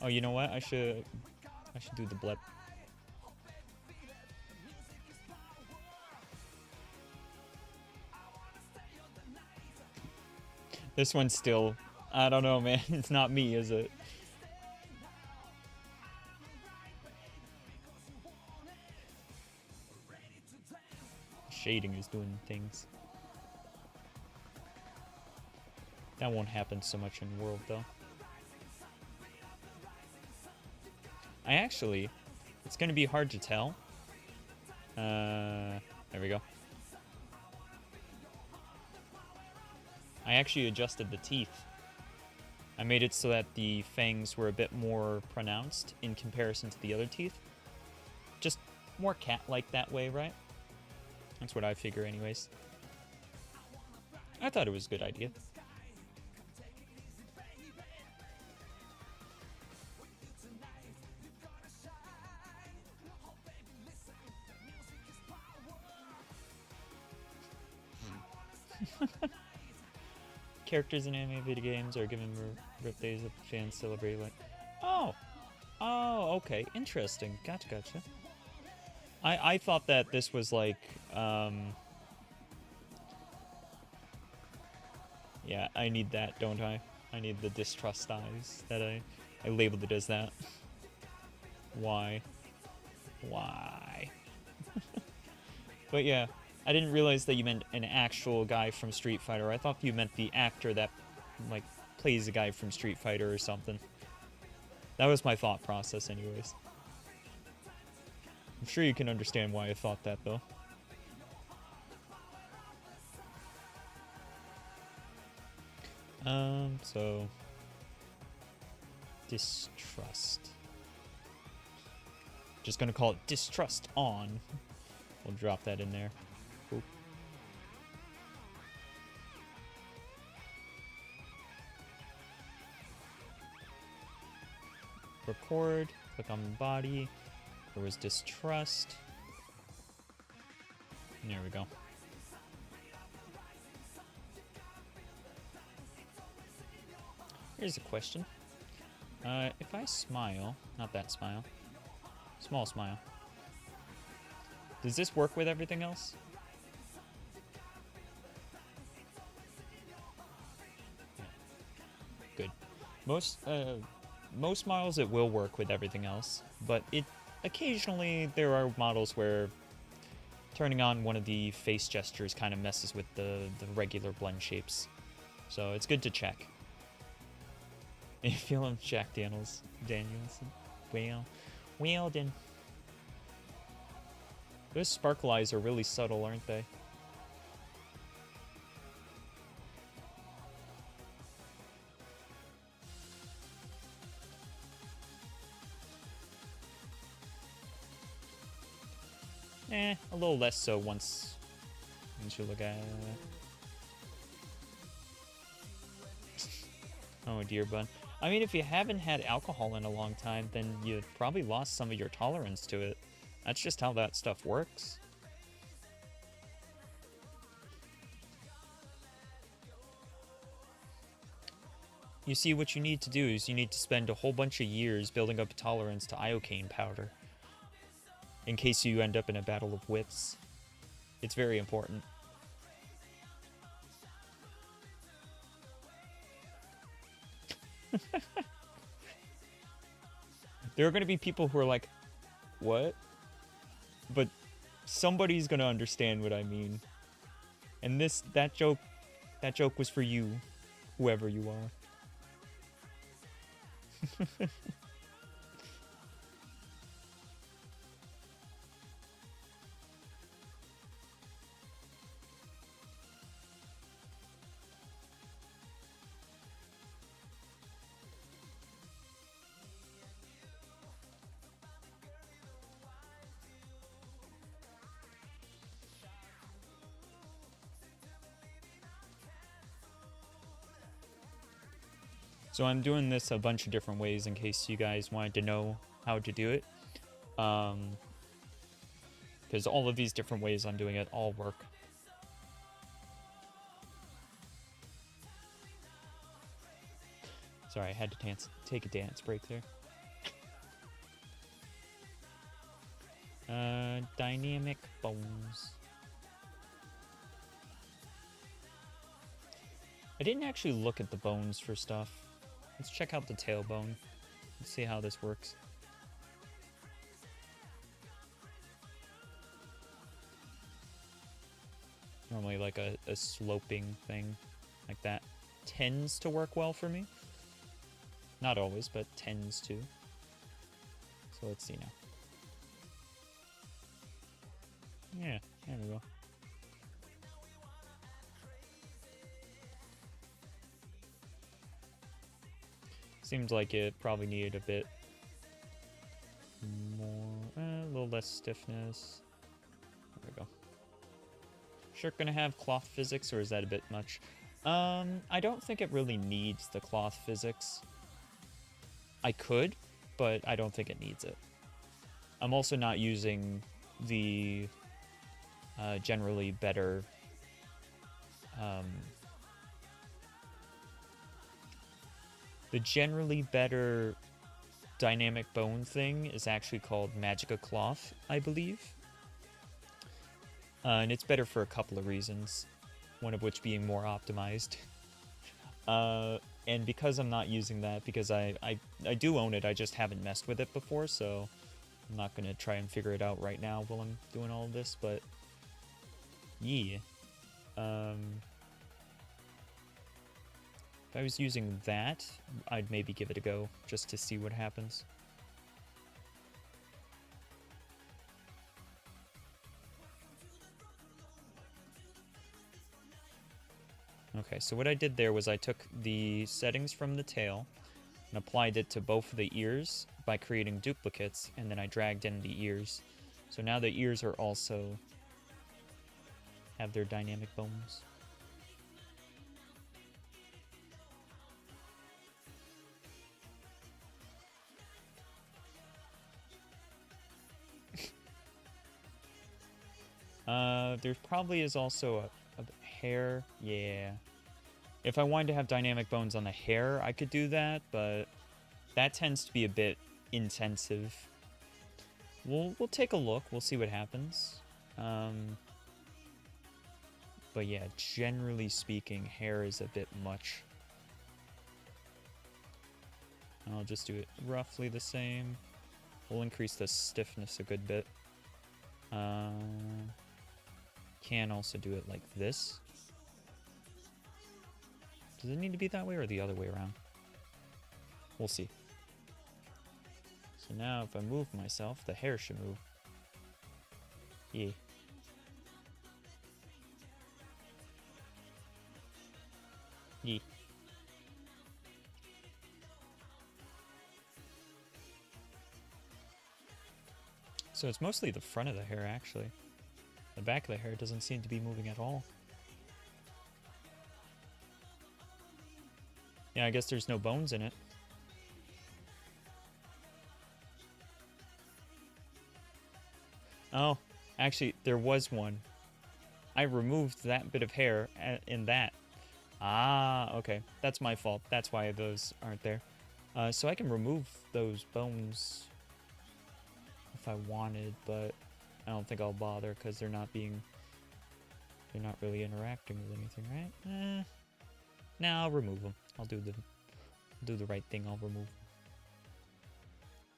Oh, you know what? I should do the blip. This one's still, I don't know, man. It's not me, is it? Shading is doing things. That won't happen so much in World, though. It's gonna be hard to tell. There we go. I actually adjusted the teeth. I made it so that the fangs were a bit more pronounced in comparison to the other teeth. Just more cat-like that way, right? That's what I figure anyways. I thought it was a good idea. Characters in anime video games are given birthdays that fans celebrate like... Oh! Oh, okay. Interesting. Gotcha. I thought that this was like... Yeah, I need that, don't I? I need the distrust eyes that I labeled it as that. Why? But yeah. I didn't realize that you meant an actual guy from Street Fighter. I thought you meant the actor that, like, plays a guy from Street Fighter or something. That was my thought process anyways. I'm sure you can understand why I thought that, though. So... Distrust. Just gonna call it Distrust On. We'll drop that in there. Cool. Record, click on the body. There was distrust. And there we go. Here's a question. If I smile, not that smile, small smile, does this work with everything else? Yeah. Good. Most models it will work with everything else, but occasionally there are models where turning on one of the face gestures kind of messes with the regular blend shapes. So it's good to check. You feel him, Jack Danielson. Well done. Those sparkle eyes are really subtle, aren't they? A little less so once you look at it. Oh dear, bud. I mean, if you haven't had alcohol in a long time, then you've probably lost some of your tolerance to it. That's just how that stuff works. You see, what you need to do is you need to spend a whole bunch of years building up a tolerance to iocane powder. In case you end up in a battle of wits. It's very important. There are going to be people who are like, what? But somebody's going to understand what I mean. And that joke was for you, whoever you are. So I'm doing this a bunch of different ways in case you guys wanted to know how to do it. Because all of these different ways I'm doing it all work. Sorry, I had to take a dance break there. Dynamic bones. I didn't actually look at the bones for stuff. Let's check out the tailbone. Let's see how this works. Normally like a sloping thing like that tends to work well for me. Not always, but tends to. So let's see now. Yeah, there we go. Seems like it probably needed a bit more, a little less stiffness. There we go. Shirt gonna have cloth physics, or is that a bit much? I don't think it really needs the cloth physics. I could, but I don't think it needs it. I'm also not using the generally better dynamic bone thing is actually called Magica Cloth, I believe. And it's better for a couple of reasons, one of which being more optimized. And because I'm not using that, because I do own it, I just haven't messed with it before, so I'm not going to try and figure it out right now while I'm doing all of this, but yeah. If I was using that, I'd maybe give it a go, just to see what happens. Okay, so what I did there was I took the settings from the tail and applied it to both of the ears by creating duplicates, and then I dragged in the ears. So now the ears are also have their dynamic bones. There probably is also a hair. Yeah. If I wanted to have dynamic bones on the hair, I could do that, but that tends to be a bit intensive. We'll take a look. We'll see what happens. But yeah, generally speaking, hair is a bit much. I'll just do it roughly the same. We'll increase the stiffness a good bit. Can also do it like this. Does it need to be that way or the other way around? We'll see. So now if I move myself, the hair should move. Yeah. Yeah. So it's mostly the front of the hair, actually. back of the hair doesn't seem to be moving at all. Yeah, I guess there's no bones in it. Oh, actually, there was one. I removed that bit of hair in that. Ah, okay. That's my fault. That's why those aren't there. So I can remove those bones if I wanted, but I don't think I'll bother because they're not really interacting with anything, right? Nah, I'll remove them. I'll do the right thing. I'll remove them.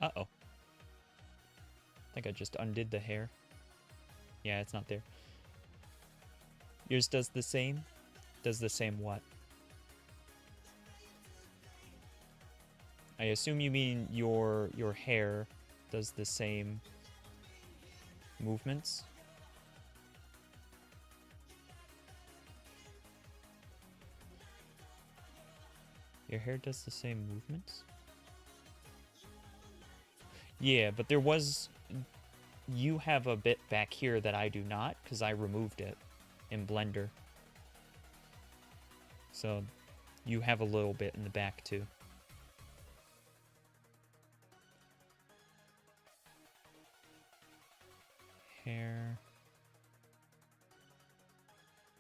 Uh-oh. I think I just undid the hair. Yeah, it's not there. Yours does the same? Does the same what? I assume you mean your hair does the same movements? Your hair does the same movements? Yeah, but there was... You have a bit back here that I do not, because I removed it in Blender. So, you have a little bit in the back, too. Hair...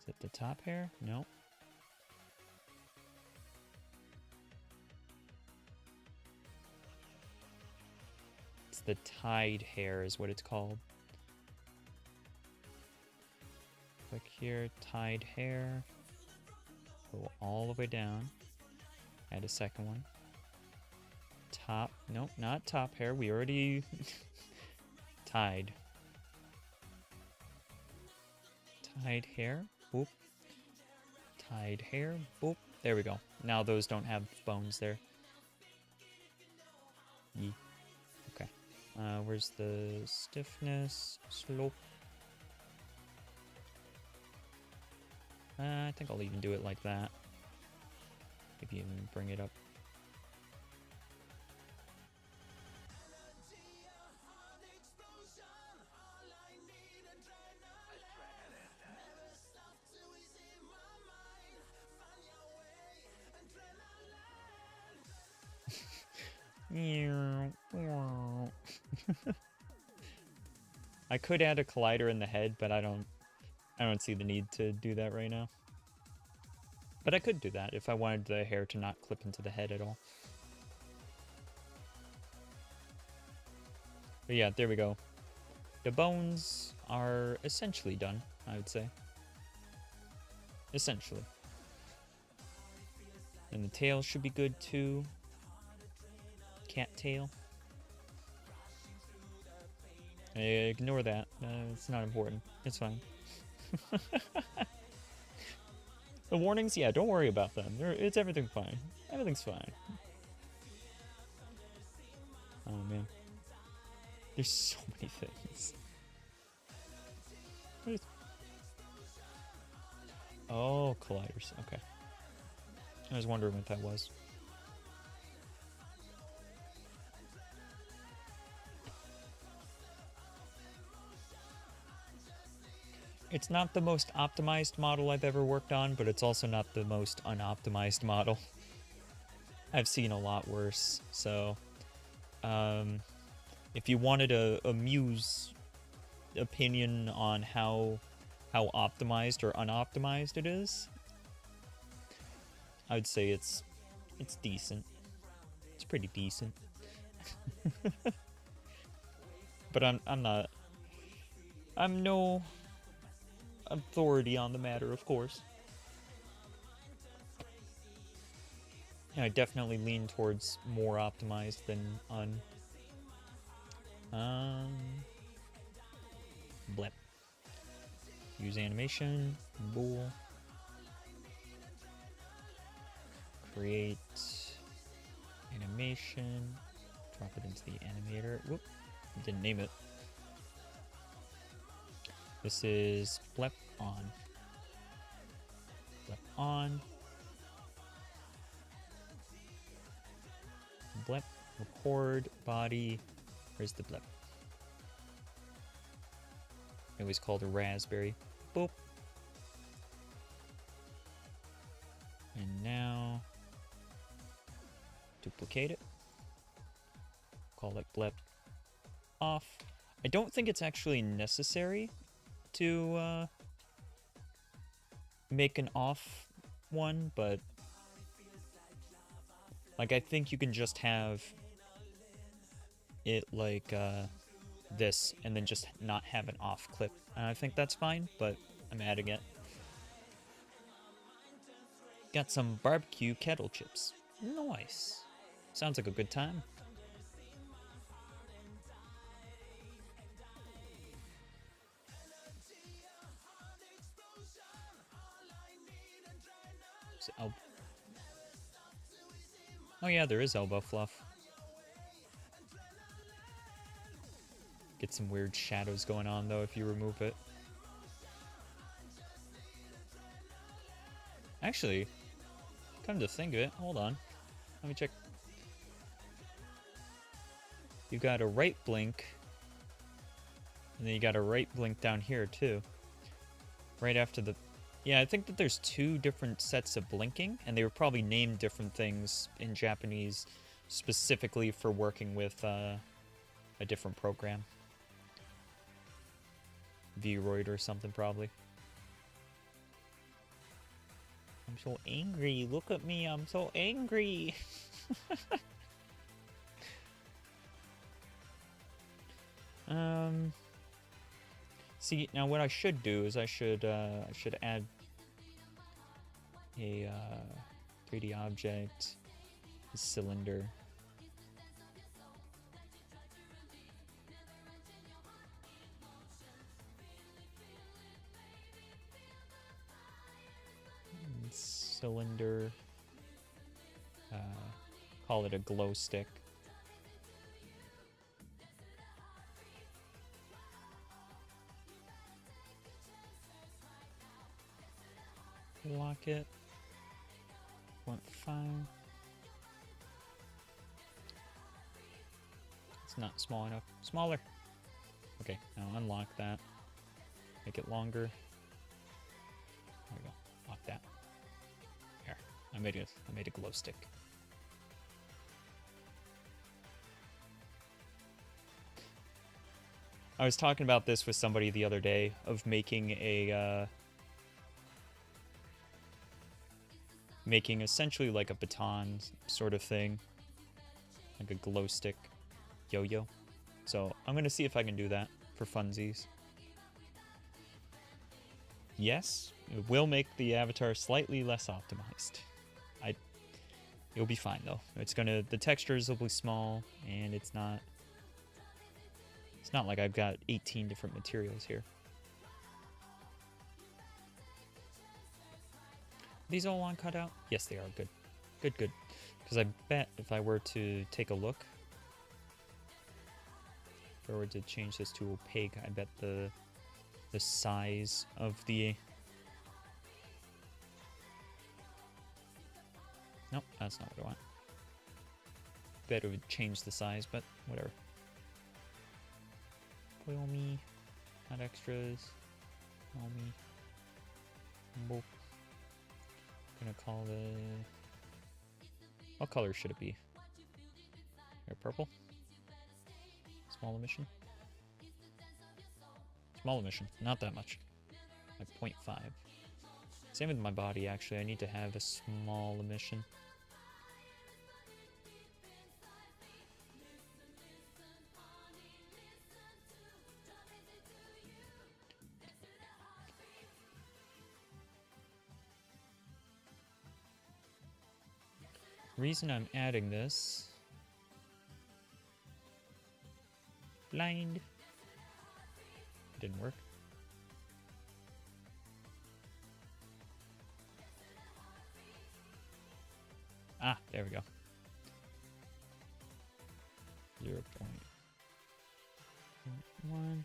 Is it the top hair? No. The tied hair is what it's called. Click here, tied hair. Go all the way down. Add a second one. Top, nope, not top hair. We already tied. Tied hair, boop. Tied hair, boop. There we go. Now those don't have bones there. Yee. Where's the stiffness, slope? I think I'll even do it like that. If you even bring it up. I could add a collider in the head, but I don't see the need to do that right now. But I could do that if I wanted the hair to not clip into the head at all. But yeah, there we go. The bones are essentially done, I would say. Essentially. And the tail should be good too. Cat tail. Ignore that. It's not important. It's fine. The warnings, yeah, don't worry about them. It's everything fine. Everything's fine. Oh man. There's so many things. Oh, colliders. Okay. I was wondering what that was. It's not the most optimized model I've ever worked on, but it's also not the most unoptimized model. I've seen a lot worse, so... if you wanted a Mews opinion on how optimized or unoptimized it is, I would say it's decent. It's pretty decent. But I'm no authority on the matter, of course. Yeah, I definitely lean towards more optimized than un. Blip. Use animation. Bool. Create animation. Drop it into the animator. Whoop. Didn't name it. This is blep on. Blep on. Blep. Record. Body. Where's the blep? I always called a raspberry. Boop. And now, duplicate it. Call it blip off. I don't think it's actually necessary to make an off one, but like I think you can just have it like this and then just not have an off clip. And I think that's fine, but I'm adding it. Got some barbecue kettle chips. Nice. Sounds like a good time. Oh yeah, there is elbow fluff. Get some weird shadows going on though if you remove it. Actually, come to think of it, hold on. Let me check. You got a right blink, and then you got a right blink down here too. Right after the... Yeah, I think that there's two different sets of blinking, and they were probably named different things in Japanese specifically for working with a different program. Vroid or something probably. I'm so angry. Look at me. I'm so angry. See, now what I should do is I should add a 3D object, a cylinder. Cylinder. Call it a glow stick. Lock it. 0.5. It's not small enough. Smaller. Okay, now unlock that. Make it longer. There we go. Lock that. There. I made a glow stick. I was talking about this with somebody the other day of making a making essentially like a baton sort of thing, like a glow stick yo-yo. So I'm gonna see if I can do that for funsies. Yes, it will make the avatar slightly less optimized. It'll be fine though. The textures will be small, and it's not like I've got 18 different materials here. These all on cutout? Yes, they are. Good. Good, good. Because I bet if I were to take a look, if I were to change this to opaque, I bet the size of the... Nope, that's not what I want. Bet it would change the size, but whatever. Foil me. Not extras. Foil me. Boop. Gonna call the... What color should it be? Here, purple? Small emission? Small emission, not that much. Like 0.5. Same with my body, actually. I need to have a small emission. Reason I'm adding this... Blind. It didn't work. Ah, there we go. 0.1.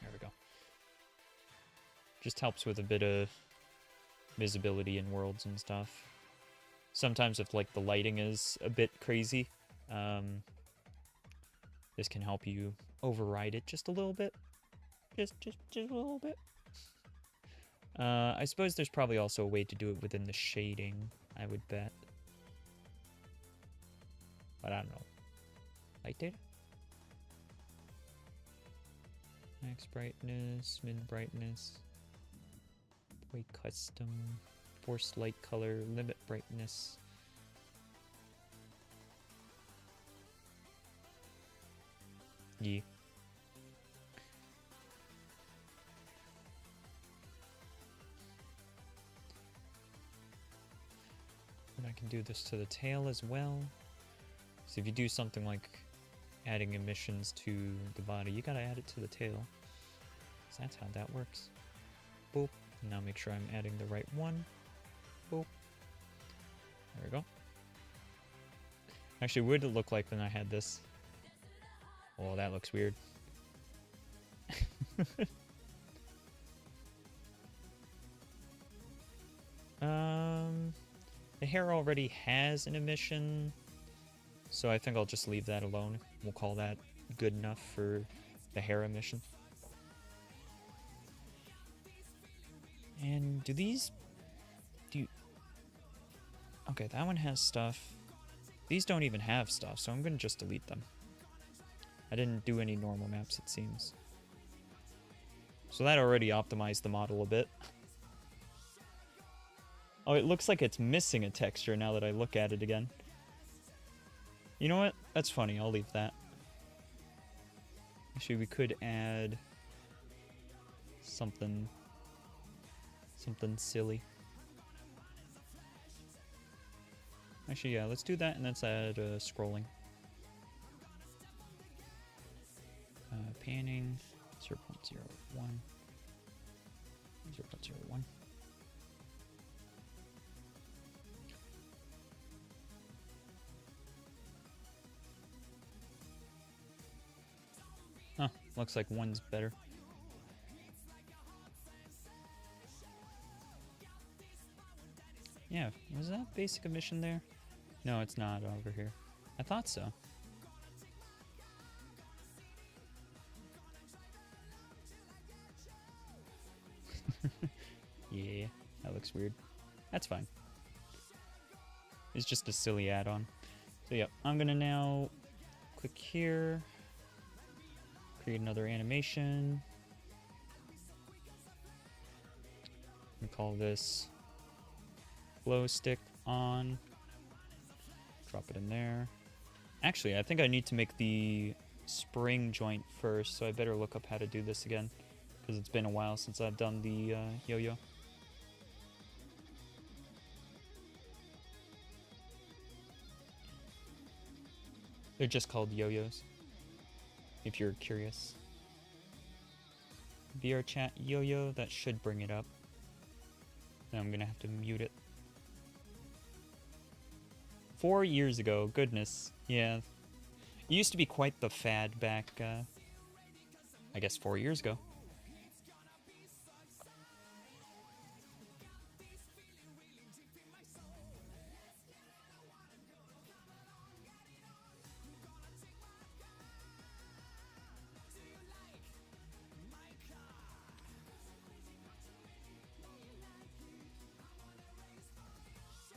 There we go. Just helps with a bit of visibility in worlds and stuff. Sometimes if like the lighting is a bit crazy, this can help you override it just a little bit. Just a little bit. I suppose there's probably also a way to do it within the shading, I would bet. But I don't know. Light data? Max brightness, min brightness. Way custom. Force light color, limit brightness. Yeah. And I can do this to the tail as well. So if you do something like adding emissions to the body, you gotta add it to the tail. So that's how that works. Boop. Now make sure I'm adding the right one. Boop. There we go. Actually, what did it look like when I had this? Oh, that looks weird. The hair already has an emission, so I think I'll just leave that alone. We'll call that good enough for the hair emission. And do these... Okay, that one has stuff. These don't even have stuff, so I'm gonna just delete them. I didn't do any normal maps, it seems. So that already optimized the model a bit. Oh, it looks like it's missing a texture now that I look at it again. You know what? That's funny, I'll leave that. Actually, we could add something silly. Actually, yeah, let's do that and let's add scrolling. Panning 0.01. 0.01. Huh, looks like one's better. Yeah, was that basic emission there? No, it's not over here. I thought so. Yeah, that looks weird. That's fine. It's just a silly add-on. So yeah, I'm gonna now click here, create another animation. I'm gonna call this glow stick on. Drop it in there. Actually, I think I need to make the spring joint first, so I better look up how to do this again, because it's been a while since I've done the yo-yo. They're just called yo-yos, if you're curious. VR chat yo-yo, that should bring it up. Now I'm gonna have to mute it. 4 years ago, goodness, yeah. It used to be quite the fad back, I guess 4 years ago.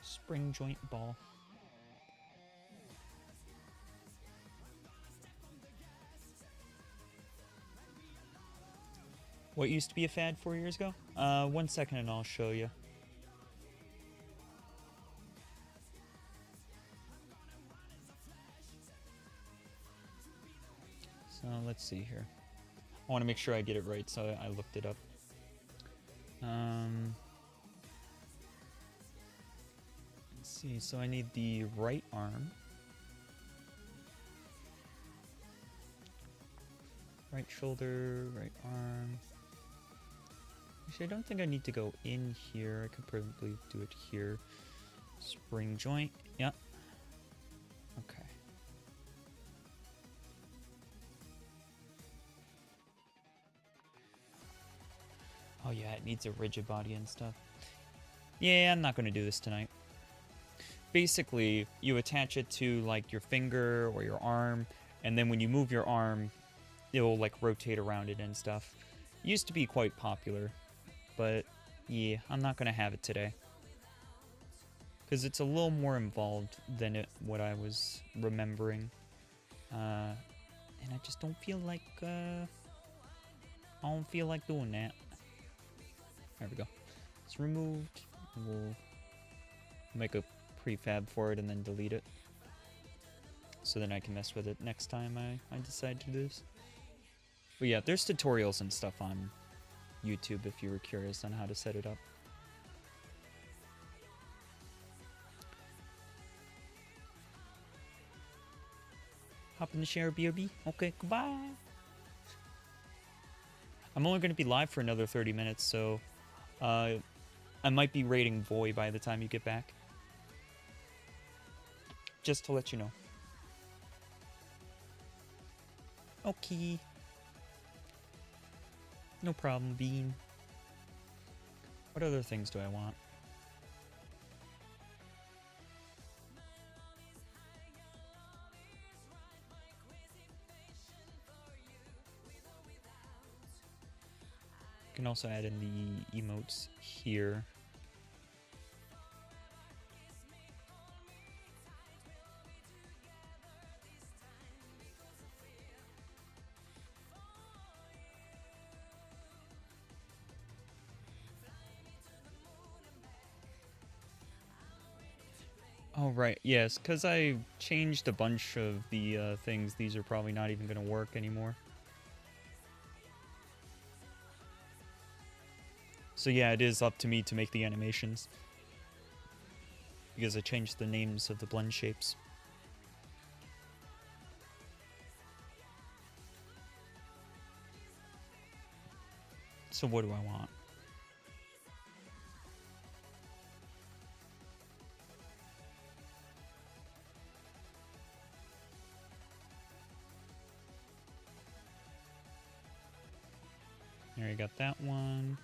Spring joint ball. What used to be a fad 4 years ago? 1 second and I'll show you. So let's see here. I want to make sure I get it right, so I looked it up. Let's see, so I need the right arm. Right shoulder, right arm. Actually, I don't think I need to go in here. I could probably do it here. Spring joint. Yep. Okay. Oh yeah, it needs a rigid body and stuff. Yeah, I'm not going to do this tonight. Basically, you attach it to like your finger or your arm, and then when you move your arm, it will like rotate around it and stuff. Used to be quite popular, but yeah, I'm not gonna have it today. Because it's a little more involved than what I was remembering. And I just don't feel like, I don't feel like doing that. There we go. It's removed. We'll make a prefab for it and then delete it. So then I can mess with it next time I decide to do this. But yeah, there's tutorials and stuff on YouTube if you were curious on how to set it up. Hop in the share, BRB. Okay, goodbye. I'm only going to be live for another 30 minutes, so I might be raiding Voy by the time you get back. Just to let you know. Okay. No problem, Bean. What other things do I want? Can also add in the emotes here. Oh, right. Yes, because I changed a bunch of the things. These are probably not even going to work anymore. So yeah, it is up to me to make the animations. Because I changed the names of the blend shapes. So what do I want? There, you got that one.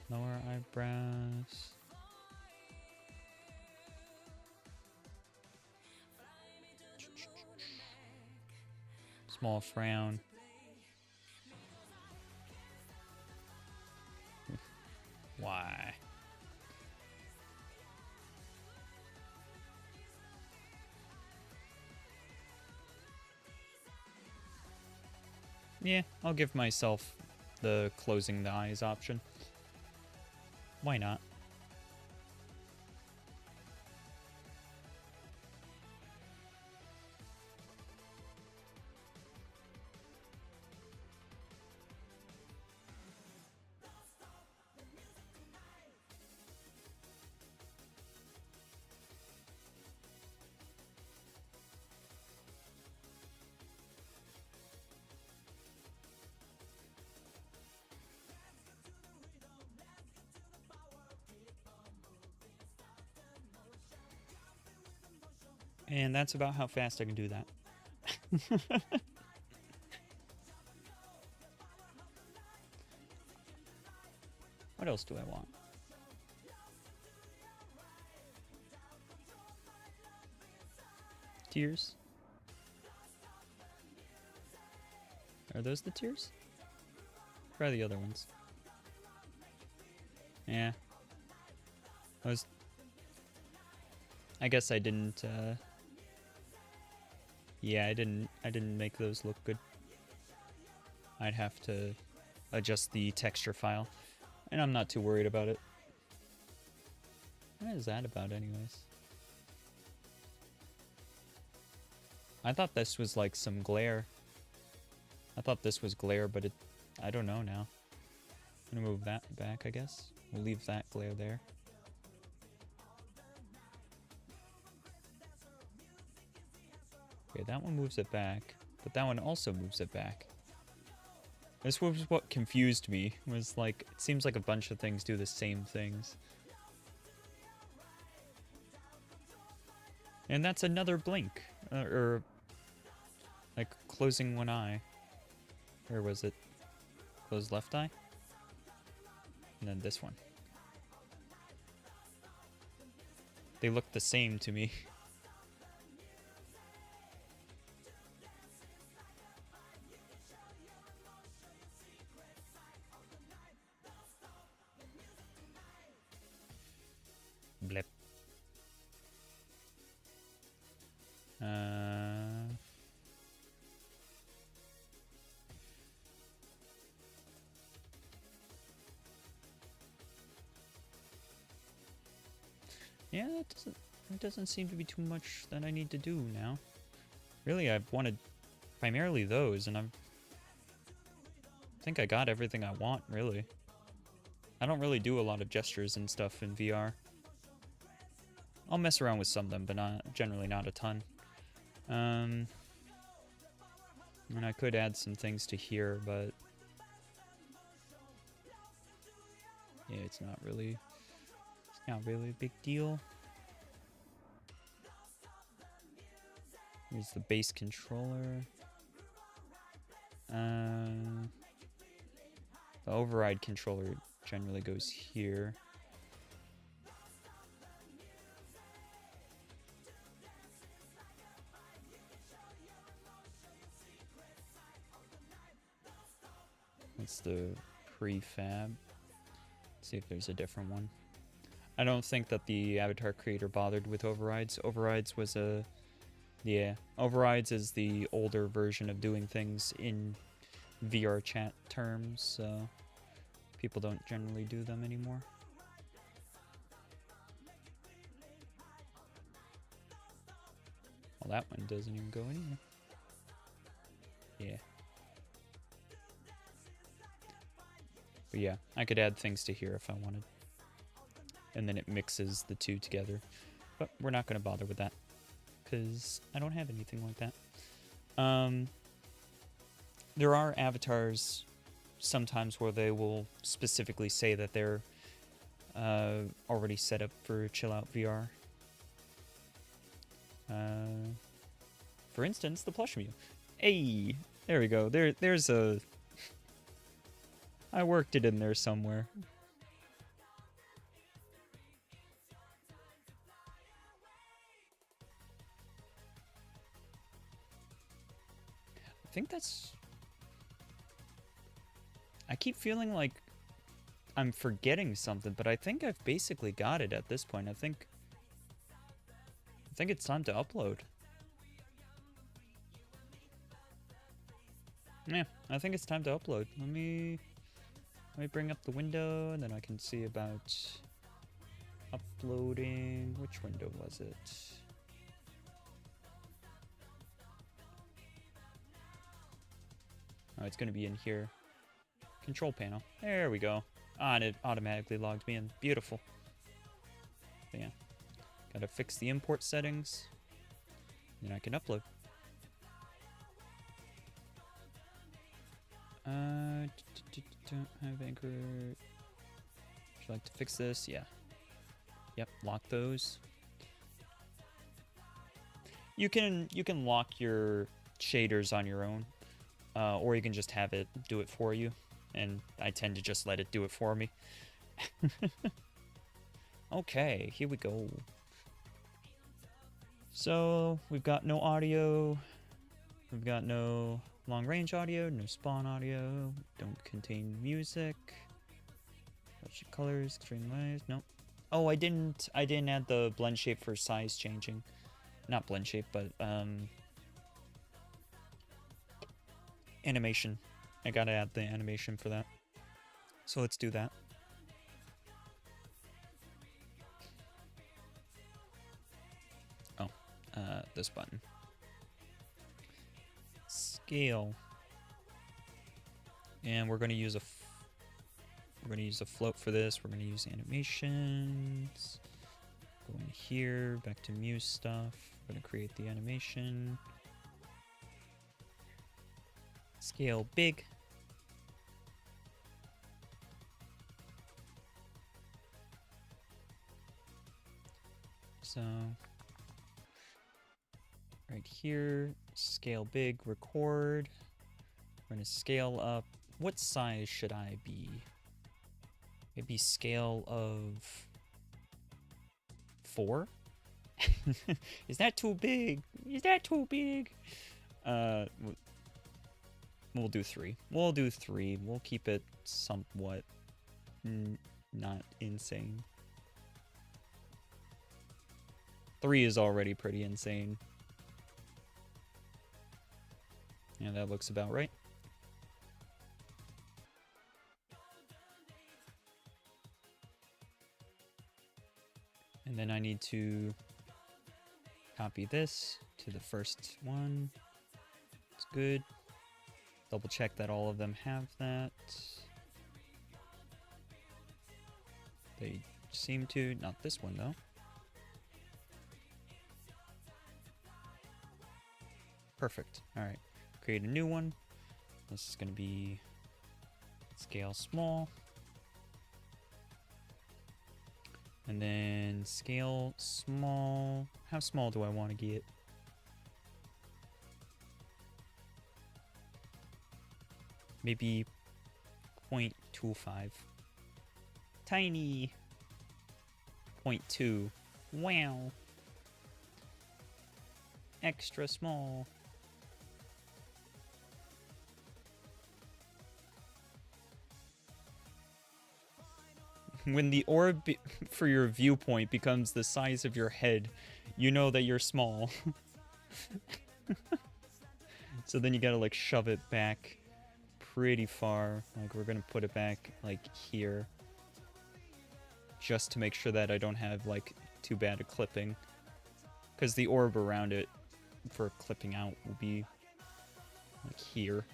Lower eyebrows. Small frown. Why? Yeah, I'll give myself the closing the eyes option. Why not? And that's about how fast I can do that. What else do I want? Tears? Are those the tears? Try the other ones. Yeah. I guess I didn't, yeah, I didn't make those look good. I'd have to adjust the texture file, and I'm not too worried about it. What is that about anyways? I thought this was like some glare. I thought this was glare, but I don't know now. I'm gonna move that back, I guess. We'll leave that glare there. Okay, that one moves it back, but that one also moves it back. This was what confused me, was like, it seems like a bunch of things do the same things. And that's another blink, or like closing one eye. Where was it? Close left eye? And then this one. They look the same to me. Yeah, that doesn't seem to be too much that I need to do now. Really, I've wanted primarily those, and I think I got everything I want, really. I don't really do a lot of gestures and stuff in VR. I'll mess around with some of them, but generally not a ton. And I could add some things to here, but yeah, it's not really a big deal. Here's the base controller. The override controller generally goes here. That's the prefab. Let's see if there's a different one. I don't think that the avatar creator bothered with overrides. Overrides was a... Yeah, overrides is the older version of doing things in VR chat terms, so people don't generally do them anymore. Well, that one doesn't even go anywhere. Yeah. But yeah, I could add things to here if I wanted. And then it mixes the two together. But we're not going to bother with that, because I don't have anything like that. There are avatars sometimes where they will specifically say that they're already set up for ChilloutVR. For instance, the plush Mew. Hey, there we go. There's a... I worked it in there somewhere. I think that's... I keep feeling like I'm forgetting something, but I think I've basically got it at this point. I think it's time to upload. Yeah, I think it's time to upload. Let me bring up the window, and then I can see about uploading. Which window was it? Oh, it's going to be in here. Control panel. There we go. Ah, and it automatically logged me in. Beautiful. But yeah. Gotta fix the import settings. Then I can upload. Don't have anchor. Would you like to fix this? Yeah. Yep, lock those. You can lock your shaders on your own. Or you can just have it do it for you. And I tend to just let it do it for me. Okay, here we go. So, we've got no audio. We've got no long-range audio, no spawn audio. Don't contain music. Touch colors, extreme light. Nope. Oh, I didn't add the blend shape for size changing. Not blend shape, but animation. I gotta add the animation for that. So let's do that. Oh, this button. Scale. And we're gonna use a float for this. We're gonna use animations. Go in here, back to Mews stuff. We're gonna create the animation. Scale big. So right here, scale big, record. We're gonna scale up. What size should I be? Maybe scale of 4? Is that too big? Is that too big? We'll do 3. We'll do 3. We'll keep it somewhat not insane. 3 is already pretty insane. Yeah, that looks about right. And then I need to copy this to the first one. It's good. Double check that all of them have that. They seem to. Not this one, though. Perfect. Alright. Create a new one. This is going to be scale small. And then scale small. How small do I want to get? Maybe 0.25. Tiny. 0.2. Wow. Extra small. When the orb for your viewpoint becomes the size of your head, you know that you're small. So then you gotta like shove it back pretty far. Like we're gonna put it back like here. Just to make sure that I don't have like too bad a clipping. Because the orb around it for clipping out will be like here.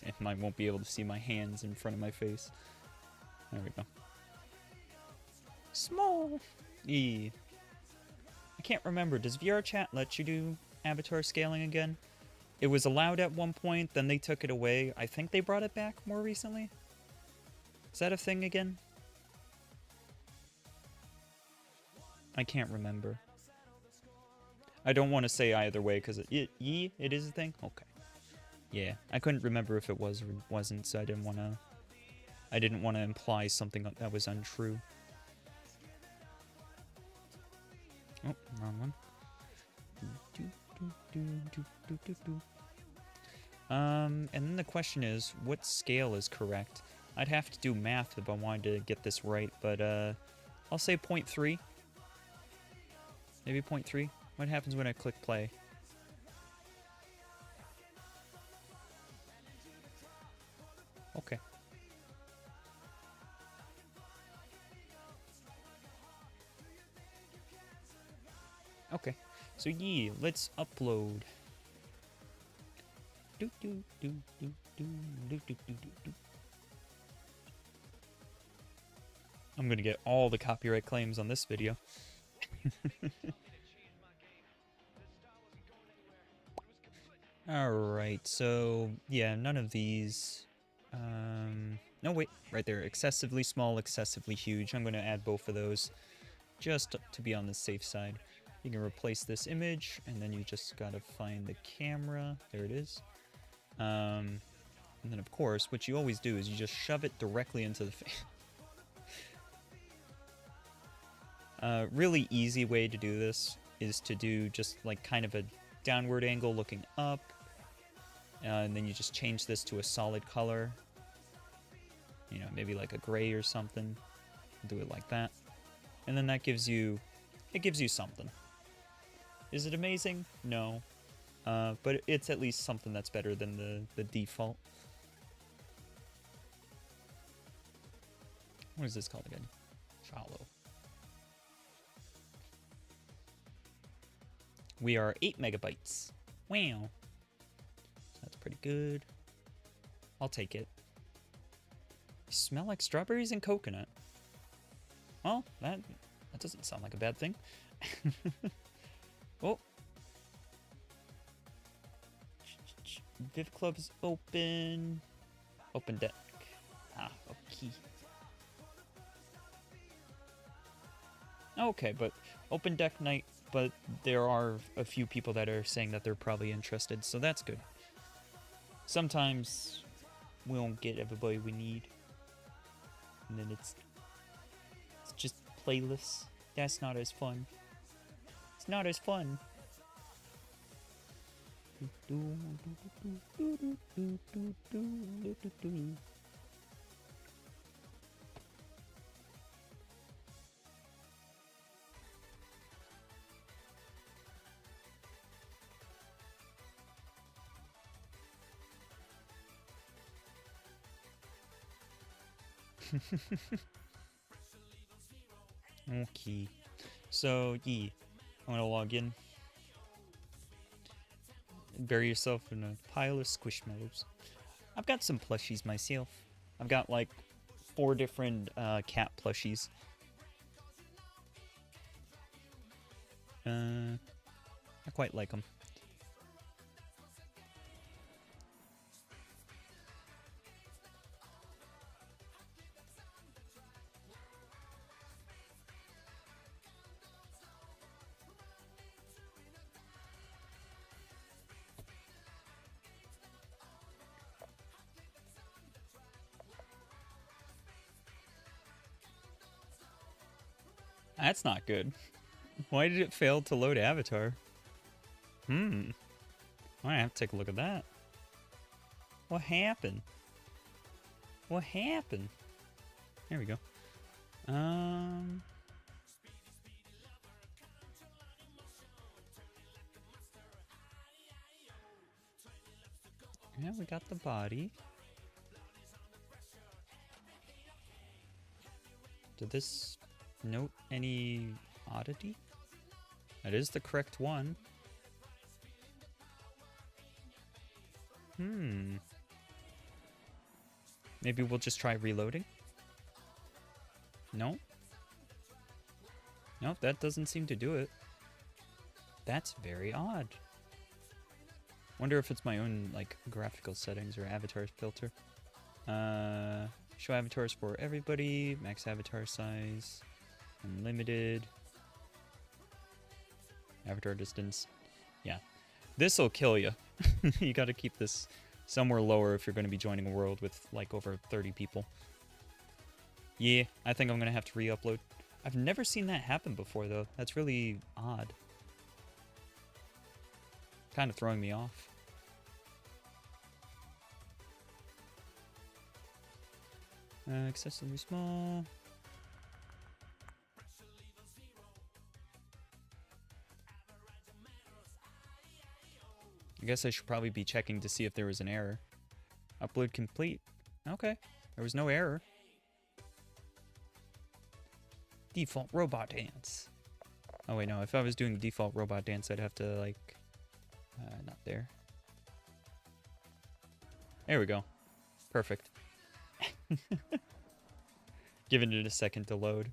And I won't be able to see my hands in front of my face. There we go. Small. I can't remember. Does VR chat let you do avatar scaling again? It was allowed at one point, then they took it away. I think they brought it back more recently. Is that a thing again? I can't remember. I don't want to say either way because it is a thing. Okay. Yeah, I couldn't remember if it was or wasn't, so I didn't want to imply something that was untrue. Oh, wrong one. And then the question is, what scale is correct? I'd have to do math if I wanted to get this right, but I'll say 0.3. Maybe 0.3. What happens when I click play? Okay. Okay. So yeah, let's upload. I'm gonna get all the copyright claims on this video. Alright, so yeah, none of these. No, wait, right there. Excessively small, excessively huge. I'm gonna add both of those just to be on the safe side. You can replace this image, and then you just gotta find the camera. There it is. And then, of course, what you always do is you just shove it directly into the face. Really easy way to do this is to do just like kind of a downward angle looking up. And then you just change this to a solid color. You know, maybe like a gray or something. Do it like that. And then that gives you, it gives you something. Is it amazing? No. But it's at least something that's better than the default. What is this called again? Shallow. We are 8 megabytes. Wow. That's pretty good. I'll take it. You smell like strawberries and coconut. Well, that doesn't sound like a bad thing. Oh. Viviklub is open. Open deck. Ah, okay. Okay, but open deck night, but there are a few people that are saying that they're probably interested, so that's good. Sometimes we don't get everybody we need. And then it's just playlists. That's not as fun. It's not as fun. Okay. So, yeah, I'm gonna log in. Bury yourself in a pile of squishmallows. I've got some plushies myself. I've got like 4 different cat plushies. I quite like them. That's not good. Why did it fail to load avatar? I have to take a look at that. What happened? What happened? There we go. Yeah, we got the body. Did this note any oddity? That is the correct one. Maybe we'll just try reloading? No? Nope, that doesn't seem to do it. That's very odd. Wonder if it's my own, like, graphical settings or avatar filter. Show avatars for everybody. Max avatar size. Unlimited. Avatar distance. Yeah. This'll kill you. You gotta keep this somewhere lower if you're gonna be joining a world with, like, over 30 people. Yeah, I think I'm gonna have to re-upload. I've never seen that happen before, though. That's really odd. Kind of throwing me off. Excessively small. I guess I should probably be checking to see if there was an error. Upload complete. Okay, there was no error. Default robot dance. Oh wait, no, if I was doing default robot dance, I'd have to, like, not there. There we go. Perfect. Giving it a second to load.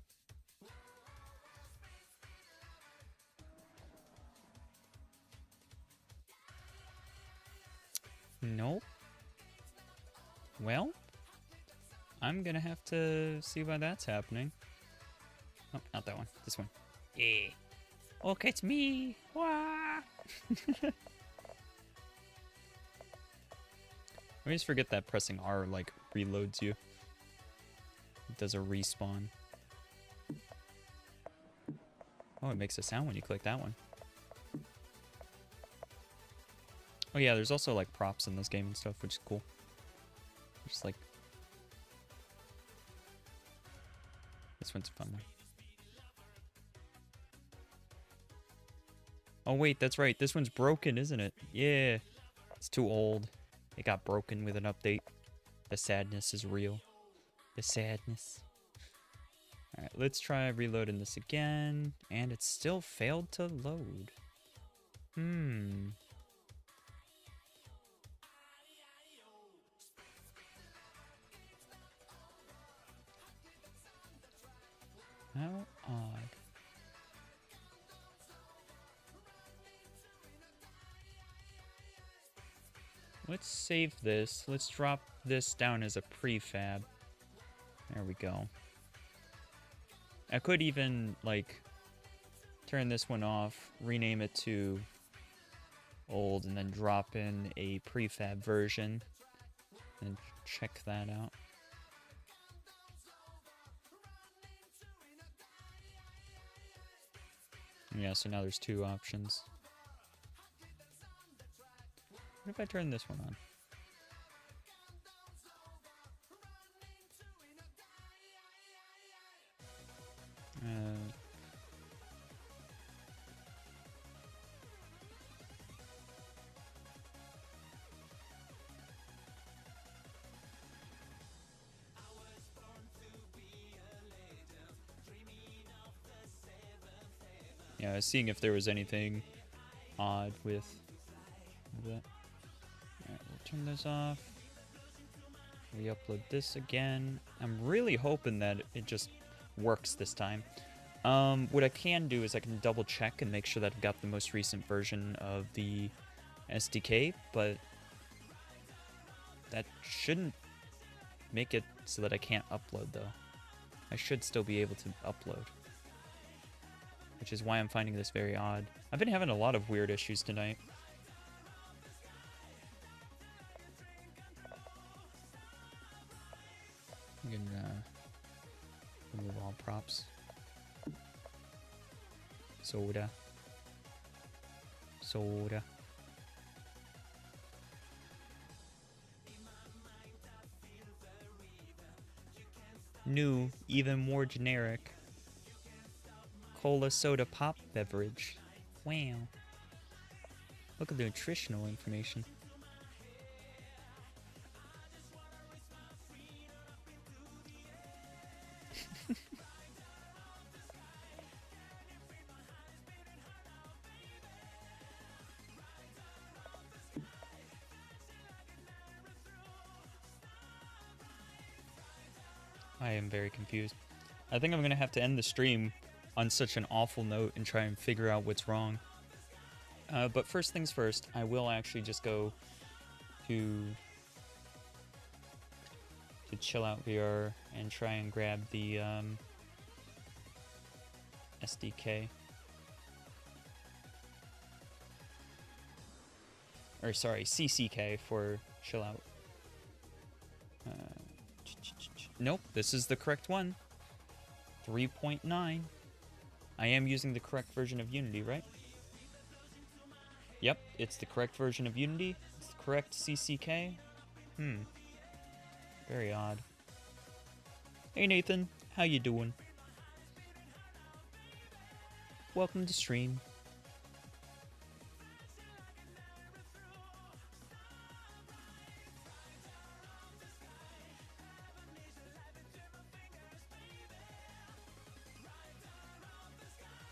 Nope. Well, I'm gonna have to see why that's happening. Oh, not that one. This one. Yeah. Look, it's me. Wah! I always forget that pressing R, like, reloads you. It does a respawn. Oh, it makes a sound when you click that one. Oh yeah, there's also, like, props in this game and stuff, which is cool. Just, like... This one's a fun one. Oh wait, that's right. This one's broken, isn't it? Yeah. It's too old. It got broken with an update. The sadness is real. The sadness. Alright, let's try reloading this again. And it still failed to load. How odd. Let's save this. Let's drop this down as a prefab. There we go. I could even, like, turn this one off, rename it to old, and then drop in a prefab version. And check that out. Yeah, so now there's 2 options. What if I turn this one on? seeing if there was anything odd with that. Alright, we'll turn this off. Re-upload this again. I'm really hoping that it just works this time. What I can do is I can double check and make sure that I've got the most recent version of the SDK, but that shouldn't make it so that I can't upload, though. I should still be able to upload, which is why I'm finding this very odd. I've been having a lot of weird issues tonight. You can remove all props. Soda. Soda. New, even more generic. Cola soda pop beverage. Wow. Look at the nutritional information. I am very confused. I think I'm going to have to end the stream on such an awful note and try and figure out what's wrong. But first things first, I will actually just go to ChilloutVR and try and grab the SDK. Or sorry, CCK for Chillout. Nope, this is the correct one. 3.9. I am using the correct version of Unity, right? Yep, it's the correct version of Unity. It's the correct CCK. Very odd. Hey Nathan, how you doing? Welcome to stream.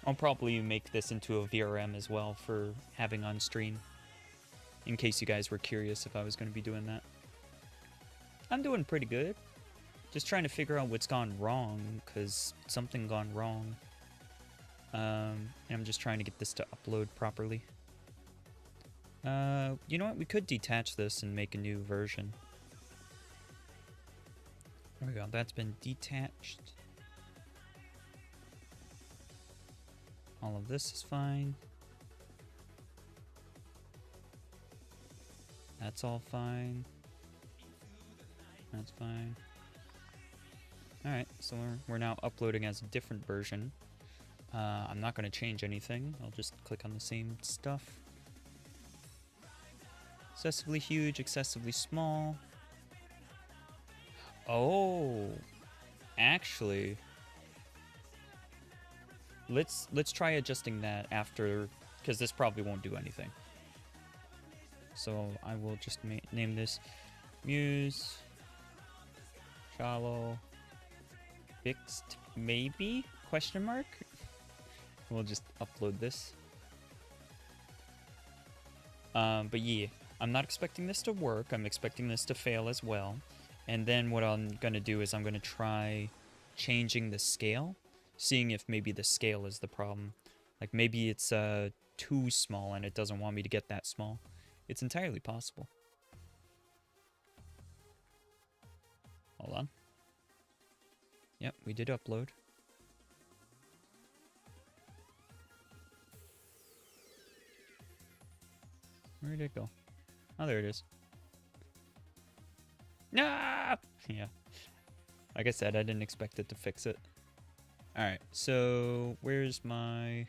I'll probably make this into a VRM as well for having on stream, in case you guys were curious if I was going to be doing that. I'm doing pretty good. Just trying to figure out what's gone wrong, because something gone wrong. And I'm just trying to get this to upload properly. You know what? We could detach this and make a new version. There we go. That's been detached. All of this is fine. That's all fine. That's fine. Alright, so we're now uploading as a different version. I'm not going to change anything. I'll just click on the same stuff. Excessively huge, excessively small. Oh, actually, let's try adjusting that after, because this probably won't do anything. So I will just name this Mews Shallow Fixed Maybe ? We'll just upload this. But yeah, I'm not expecting this to work. I'm expecting this to fail as well. And then what I'm going to do is I'm going to try changing the scale, seeing if maybe the scale is the problem. Like maybe it's too small and it doesn't want me to get that small. It's entirely possible. Hold on. Yep, we did upload. Where did it go? Oh, there it is. No! Yeah. Like I said, I didn't expect it to fix it. Alright, so where's my...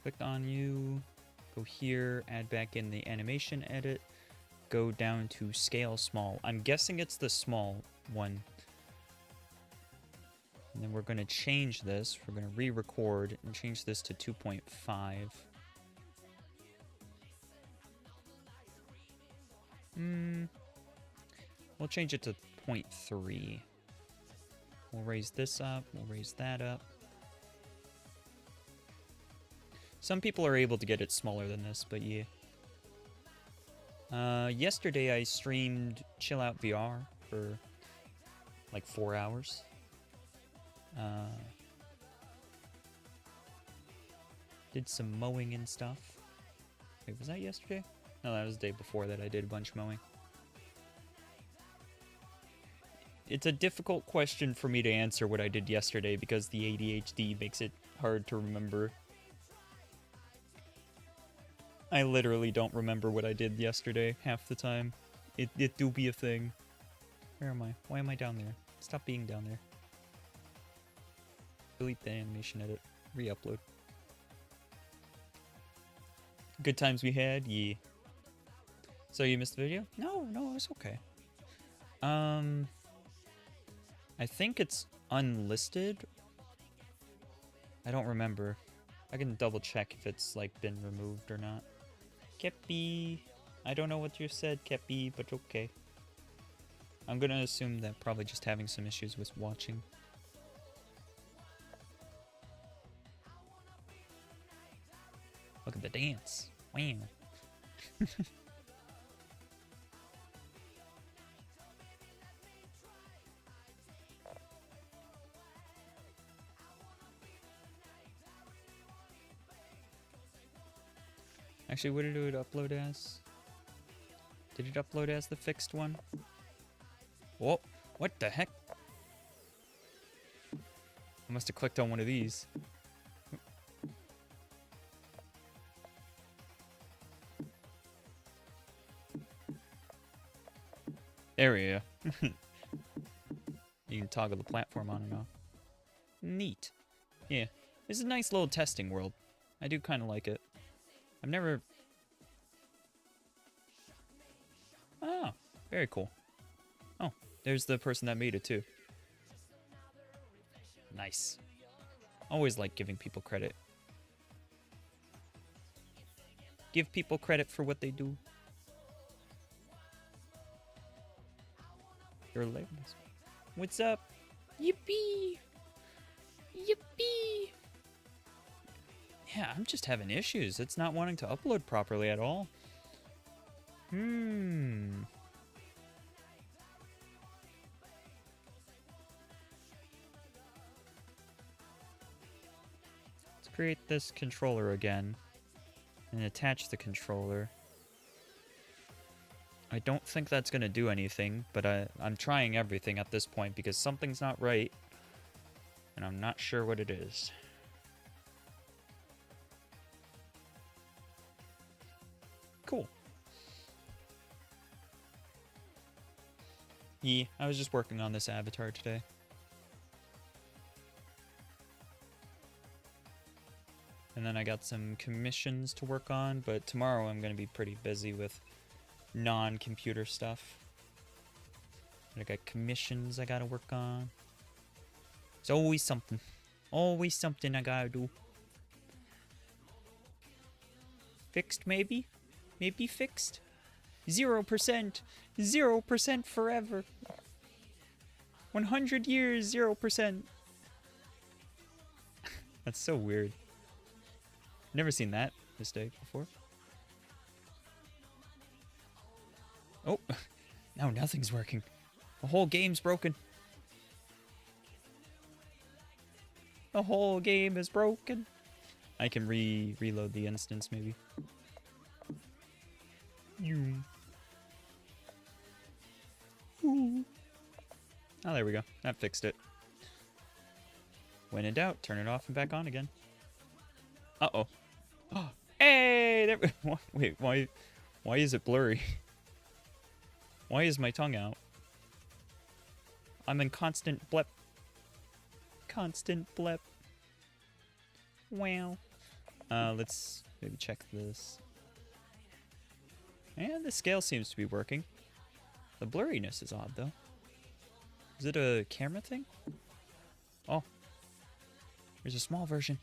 Click on you. Go here, add back in the animation edit. Go down to scale small. I'm guessing it's the small one. And then we're going to change this. We're going to re-record and change this to 2.5. We'll change it to 0.3. We'll raise this up. We'll raise that up. Some people are able to get it smaller than this, but yeah. Yesterday I streamed ChilloutVR for like 4 hours. Did some mowing and stuff. Wait, was that yesterday? No, that was the day before that I did a bunch of mowing. It's a difficult question for me to answer what I did yesterday because the ADHD makes it hard to remember. I literally don't remember what I did yesterday half the time. It do be a thing. Where am I? Why am I down there? Stop being down there. Delete the animation edit. Re-upload. Good times we had? Yeah. So you missed the video? No, it's okay. I think it's unlisted. I don't remember. I can double check if it's like been removed or not. Kepi. I don't know what you said, Kepi, but okay. I'm gonna assume that probably just having some issues with watching. Look at the dance. Wow. Actually, what did it upload as? Did it upload as the fixed one? Whoa, what the heck? I must have clicked on one of these. There we go. You can toggle the platform on and off. Neat. Yeah, this is a nice little testing world. I do kind of like it. I've never... Oh, very cool. Oh, there's the person that made it too. Nice. Always like giving people credit. Give people credit for what they do. Your labels. What's up? Yippee! Yippee! Yeah, I'm just having issues. It's not wanting to upload properly at all. Let's create this controller again and attach the controller. I don't think that's going to do anything, but I'm trying everything at this point because something's not right and I'm not sure what it is. Cool. Yeah, I was just working on this avatar today. And then I got some commissions to work on, but tomorrow I'm going to be pretty busy with non-computer stuff. I got commissions I got to work on. It's always something. Always something I got to do. Fixed, maybe? Maybe fixed? 0%. 0% forever. 100 years, 0%. That's so weird. Never seen that mistake before. Oh, now nothing's working. The whole game's broken. The whole game is broken. I can reload the instance, maybe. You. Ooh. Oh, there we go. That fixed it. When in doubt, turn it off and back on again. Uh-oh. Oh, hey! There, wait, why is it blurry? Why is my tongue out? I'm in constant blep. Constant blep. Wow. Let's maybe check this. And the scale seems to be working. The blurriness is odd, though. Is it a camera thing? Oh. There's a small version.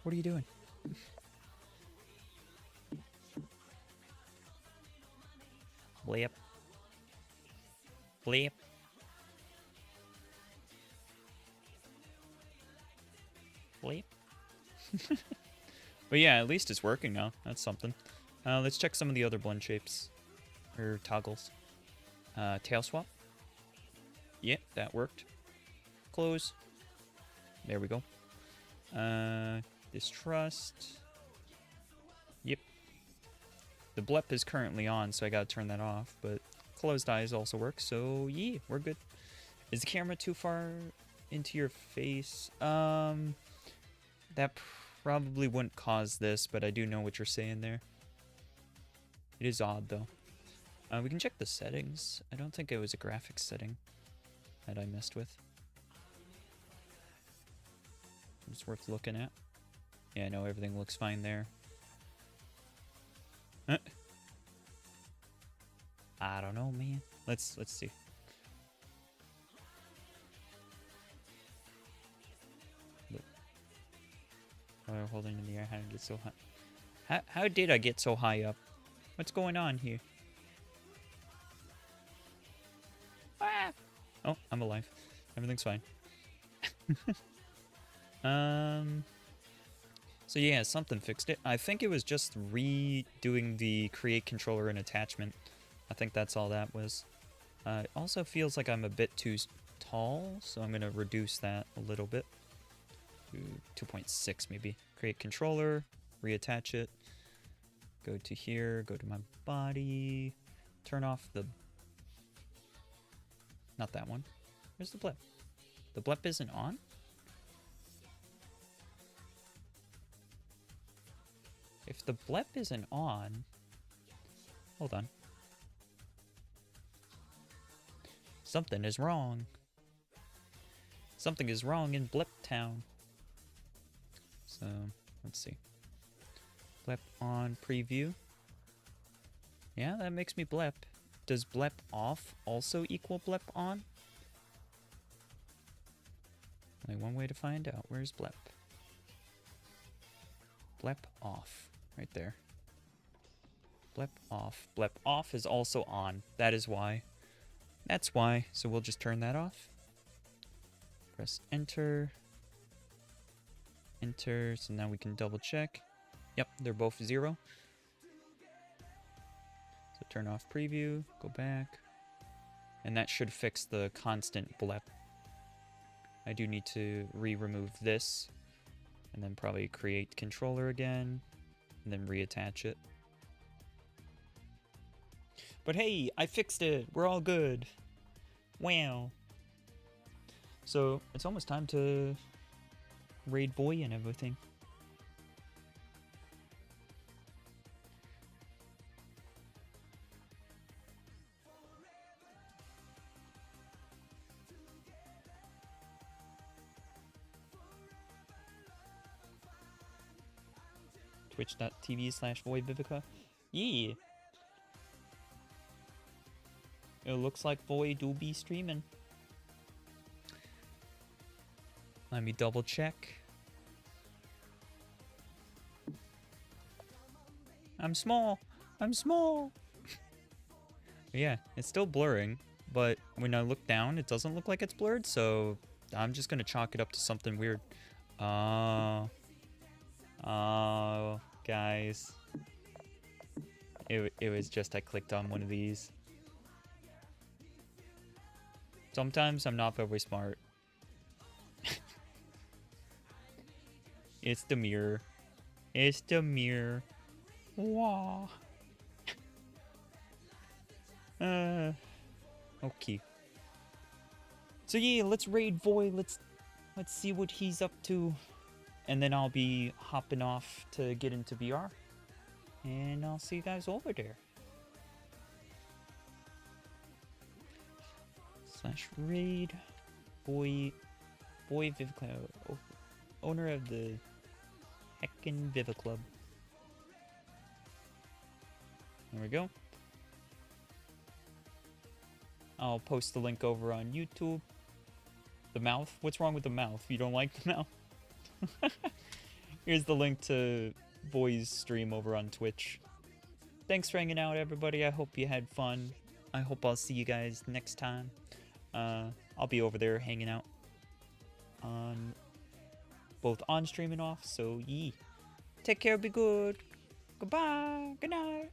What are you doing? Blip. Blip. Blip. But yeah, at least it's working now. That's something. Let's check some of the other blend shapes. Or toggles. Tail swap. Yep, that worked. Close. There we go. Distrust. Yep. The blep is currently on, so I gotta turn that off, but closed eyes also work, so yeah, we're good. Is the camera too far into your face? That probably wouldn't cause this, but I do know what you're saying there. It is odd, though. We can check the settings. I don't think it was a graphics setting that I messed with. It's worth looking at. Yeah, no, everything looks fine there. Huh? I don't know, man. Let's see. Holding in the air. How did I get so high? How did I get so high up? What's going on here? Ah! Oh, I'm alive. Everything's fine. So yeah, something fixed it. I think it was just redoing the create controller and attachment. I think that's all that was. It also feels like I'm a bit too tall, so I'm gonna reduce that a little bit. 2.6 maybe. Create controller, reattach it. Go to here, go to my body. Turn off the... Not that one. Where's the blip? The blip isn't on? If the blep isn't on... Hold on. Something is wrong. Something is wrong in Blep Town. So, let's see. Blep on preview. Yeah, that makes me blep. Does blep off also equal blep on? Only one way to find out. Where's blep? Blep off. Right there. Blep off. Blep off is also on. That is why. That's why. So we'll just turn that off. Press enter. Enter. So now we can double check. Yep, they're both 0. So turn off preview. Go back. And that should fix the constant blep. I do need to remove this. And then probably create controller again. And then reattach it. But hey, I fixed it. We're all good. Wow. So it's almost time to raid Boy and everything. Twitch.tv/VoyVivica. Yeah. It looks like Voy do be streaming. Let me double check. I'm small. I'm small. Yeah, it's still blurring, but when I look down, it doesn't look like it's blurred, so I'm just gonna chalk it up to something weird. Oh, guys. It was just I clicked on one of these. Sometimes I'm not very smart. It's the mirror. It's the mirror. Wow. Okay. So yeah, let's raid Voy. Let's see what he's up to. And then I'll be hopping off to get into VR. And I'll see you guys over there. /raid Voy Viviklub, owner of the heckin' Viviklub. There we go. I'll post the link over on YouTube. The mouth? What's wrong with the mouth? You don't like the mouth? Here's the link to Voy's stream over on Twitch. Thanks for hanging out, everybody. I hope you had fun. I hope I'll see you guys next time. I'll be over there hanging out on both on stream and off, so yee. Take care. Be good. Goodbye. Good night.